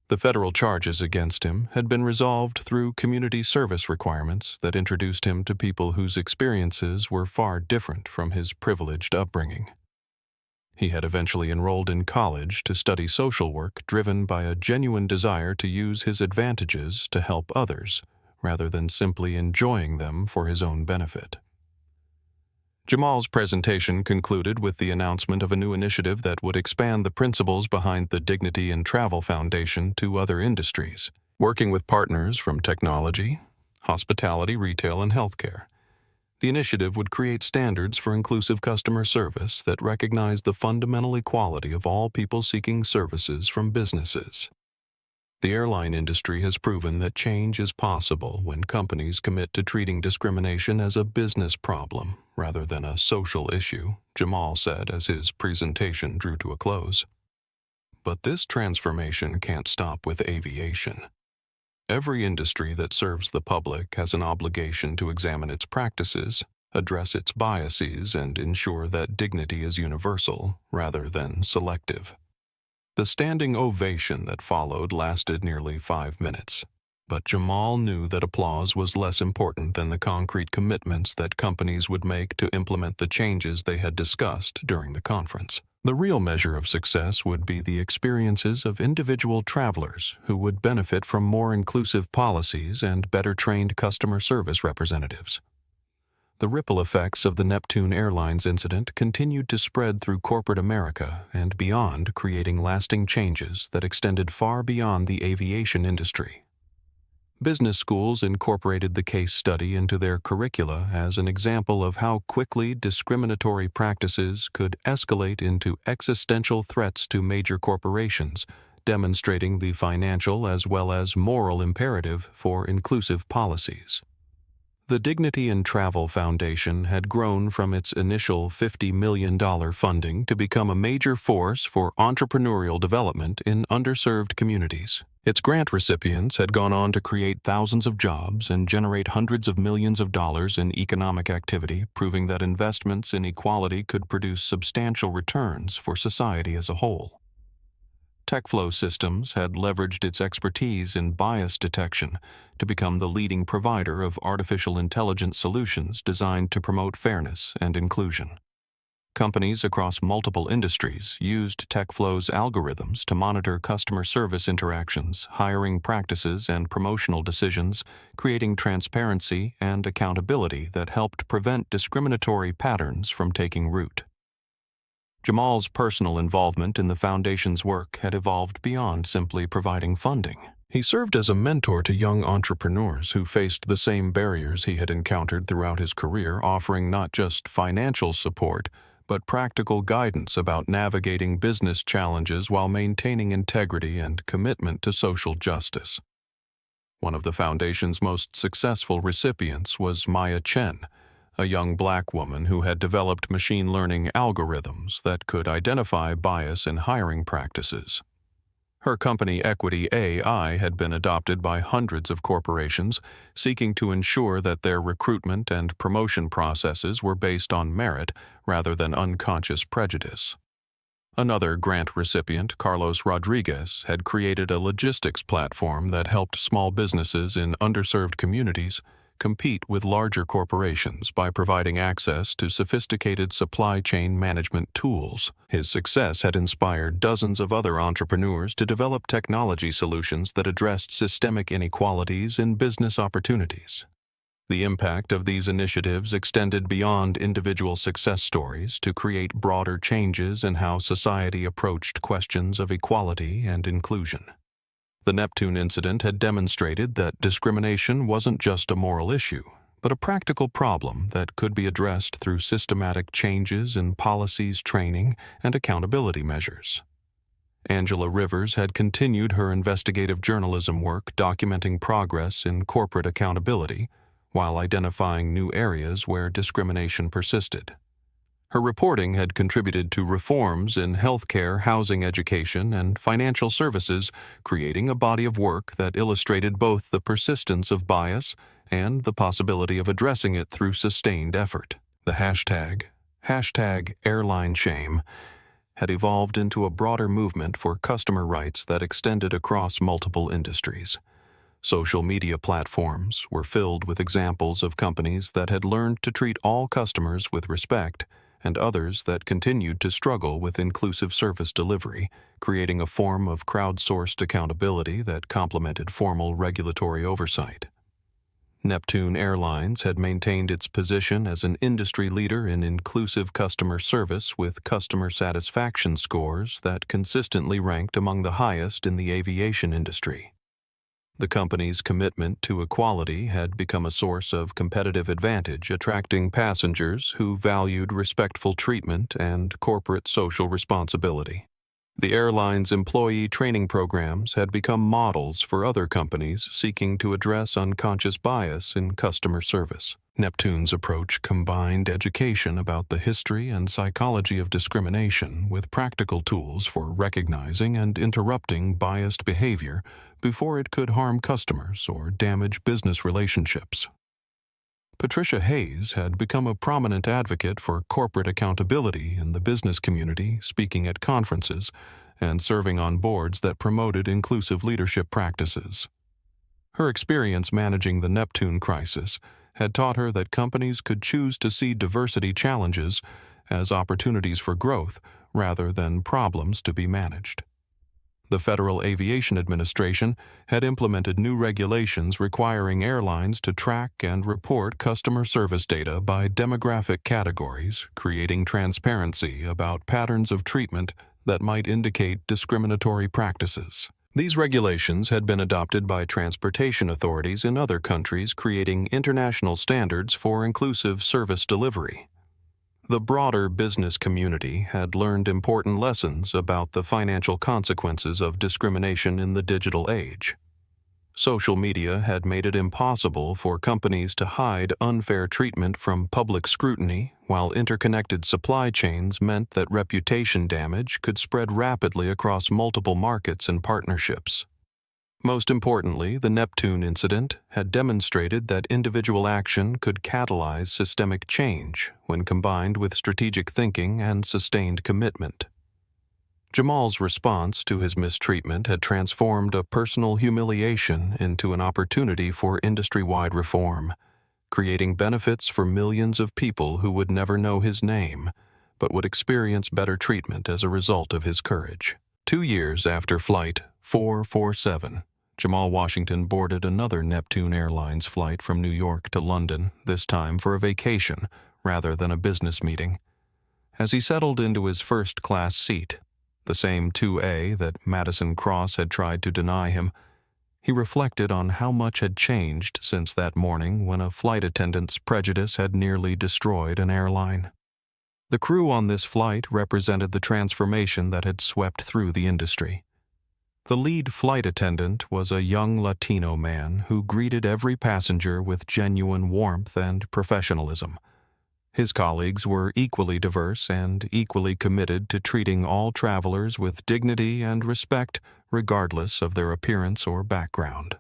The federal charges against him had been resolved through community service requirements that introduced him to people whose experiences were far different from his privileged upbringing. He had eventually enrolled in college to study social work, driven by a genuine desire to use his advantages to help others, rather than simply enjoying them for his own benefit. Jamal's presentation concluded with the announcement of a new initiative that would expand the principles behind the Dignity in Travel Foundation to other industries, working with partners from technology, hospitality, retail, and healthcare. The initiative would create standards for inclusive customer service that recognize the fundamental equality of all people seeking services from businesses. The airline industry has proven that change is possible when companies commit to treating discrimination as a business problem rather than a social issue, Jamal said as his presentation drew to a close. But this transformation can't stop with aviation. Every industry that serves the public has an obligation to examine its practices, address its biases, and ensure that dignity is universal rather than selective. The standing ovation that followed lasted nearly 5 minutes, but Jamal knew that applause was less important than the concrete commitments that companies would make to implement the changes they had discussed during the conference. The real measure of success would be the experiences of individual travelers who would benefit from more inclusive policies and better-trained customer service representatives. The ripple effects of the Neptune Airlines incident continued to spread through corporate America and beyond, creating lasting changes that extended far beyond the aviation industry. Business schools incorporated the case study into their curricula as an example of how quickly discriminatory practices could escalate into existential threats to major corporations, demonstrating the financial as well as moral imperative for inclusive policies. The Dignity in Travel Foundation had grown from its initial $50 million funding to become a major force for entrepreneurial development in underserved communities. Its grant recipients had gone on to create thousands of jobs and generate hundreds of millions of dollars in economic activity, proving that investments in equality could produce substantial returns for society as a whole. TechFlow Systems had leveraged its expertise in bias detection to become the leading provider of artificial intelligence solutions designed to promote fairness and inclusion. Companies across multiple industries used TechFlow's algorithms to monitor customer service interactions, hiring practices, and promotional decisions, creating transparency and accountability that helped prevent discriminatory patterns from taking root. Jamal's personal involvement in the Foundation's work had evolved beyond simply providing funding. He served as a mentor to young entrepreneurs who faced the same barriers he had encountered throughout his career, offering not just financial support, but practical guidance about navigating business challenges while maintaining integrity and commitment to social justice. One of the Foundation's most successful recipients was Maya Chen, a young black woman who had developed machine learning algorithms that could identify bias in hiring practices. Her company Equity AI had been adopted by hundreds of corporations, seeking to ensure that their recruitment and promotion processes were based on merit rather than unconscious prejudice. Another grant recipient, Carlos Rodriguez, had created a logistics platform that helped small businesses in underserved communities compete with larger corporations by providing access to sophisticated supply chain management tools. His success had inspired dozens of other entrepreneurs to develop technology solutions that addressed systemic inequalities in business opportunities. The impact of these initiatives extended beyond individual success stories to create broader changes in how society approached questions of equality and inclusion. The Neptune incident had demonstrated that discrimination wasn't just a moral issue, but a practical problem that could be addressed through systematic changes in policies, training, and accountability measures. Angela Rivers had continued her investigative journalism work documenting progress in corporate accountability while identifying new areas where discrimination persisted. Her reporting had contributed to reforms in healthcare, housing, education, and financial services, creating a body of work that illustrated both the persistence of bias and the possibility of addressing it through sustained effort. The hashtag Airline Shame had evolved into a broader movement for customer rights that extended across multiple industries. Social media platforms were filled with examples of companies that had learned to treat all customers with respect and others that continued to struggle with inclusive service delivery, creating a form of crowdsourced accountability that complemented formal regulatory oversight. Neptune Airlines had maintained its position as an industry leader in inclusive customer service with customer satisfaction scores that consistently ranked among the highest in the aviation industry. The company's commitment to equality had become a source of competitive advantage, attracting passengers who valued respectful treatment and corporate social responsibility. The airline's employee training programs had become models for other companies seeking to address unconscious bias in customer service. Neptune's approach combined education about the history and psychology of discrimination with practical tools for recognizing and interrupting biased behavior before it could harm customers or damage business relationships. Patricia Hayes had become a prominent advocate for corporate accountability in the business community, speaking at conferences and serving on boards that promoted inclusive leadership practices. Her experience managing the Neptune crisis had taught her that companies could choose to see diversity challenges as opportunities for growth rather than problems to be managed. The Federal Aviation Administration had implemented new regulations requiring airlines to track and report customer service data by demographic categories, creating transparency about patterns of treatment that might indicate discriminatory practices. These regulations had been adopted by transportation authorities in other countries, creating international standards for inclusive service delivery. The broader business community had learned important lessons about the financial consequences of discrimination in the digital age. Social media had made it impossible for companies to hide unfair treatment from public scrutiny, while interconnected supply chains meant that reputation damage could spread rapidly across multiple markets and partnerships. Most importantly, the Neptune incident had demonstrated that individual action could catalyze systemic change when combined with strategic thinking and sustained commitment. Jamal's response to his mistreatment had transformed a personal humiliation into an opportunity for industry-wide reform, creating benefits for millions of people who would never know his name, but would experience better treatment as a result of his courage. 2 years after Flight 447, Jamal Washington boarded another Neptune Airlines flight from New York to London, this time for a vacation rather than a business meeting. As he settled into his first-class seat, the same 2A that Madison Cross had tried to deny him, he reflected on how much had changed since that morning when a flight attendant's prejudice had nearly destroyed an airline. The crew on this flight represented the transformation that had swept through the industry. The lead flight attendant was a young Latino man who greeted every passenger with genuine warmth and professionalism. His colleagues were equally diverse and equally committed to treating all travelers with dignity and respect, regardless of their appearance or background.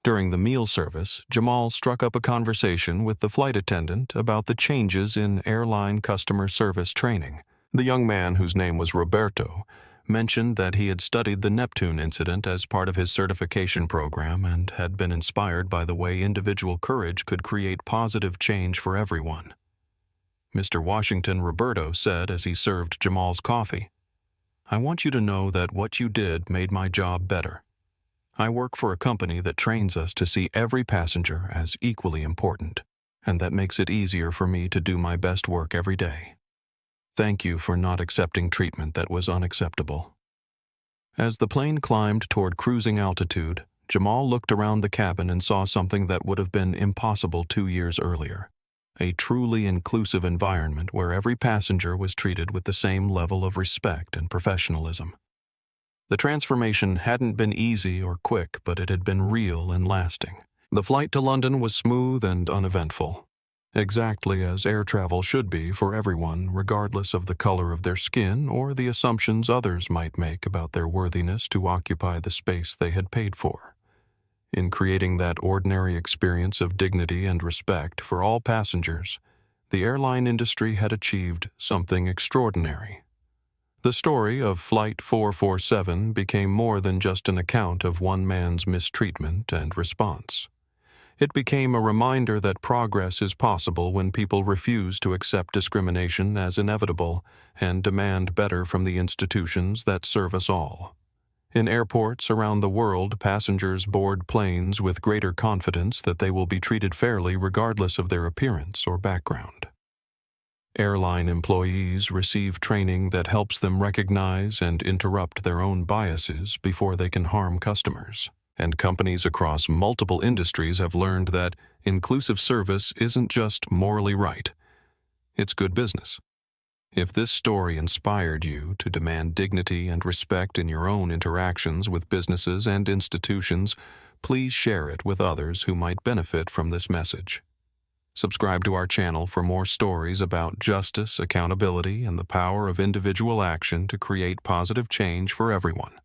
During the meal service, Jamal struck up a conversation with the flight attendant about the changes in airline customer service training. The young man, whose name was Roberto, mentioned that he had studied the Neptune incident as part of his certification program and had been inspired by the way individual courage could create positive change for everyone. Mr. Washington, Roberto said as he served Jamal's coffee, "I want you to know that what you did made my job better. I work for a company that trains us to see every passenger as equally important, and that makes it easier for me to do my best work every day. Thank you for not accepting treatment that was unacceptable." As the plane climbed toward cruising altitude, Jamal looked around the cabin and saw something that would have been impossible 2 years earlier: a truly inclusive environment where every passenger was treated with the same level of respect and professionalism. The transformation hadn't been easy or quick, but it had been real and lasting. The flight to London was smooth and uneventful, exactly as air travel should be for everyone, regardless of the color of their skin or the assumptions others might make about their worthiness to occupy the space they had paid for. In creating that ordinary experience of dignity and respect for all passengers, the airline industry had achieved something extraordinary. The story of Flight 447 became more than just an account of one man's mistreatment and response. It became a reminder that progress is possible when people refuse to accept discrimination as inevitable and demand better from the institutions that serve us all. In airports around the world, passengers board planes with greater confidence that they will be treated fairly regardless of their appearance or background. Airline employees receive training that helps them recognize and interrupt their own biases before they can harm customers. And companies across multiple industries have learned that inclusive service isn't just morally right, it's good business. If this story inspired you to demand dignity and respect in your own interactions with businesses and institutions, please share it with others who might benefit from this message. Subscribe to our channel for more stories about justice, accountability, and the power of individual action to create positive change for everyone.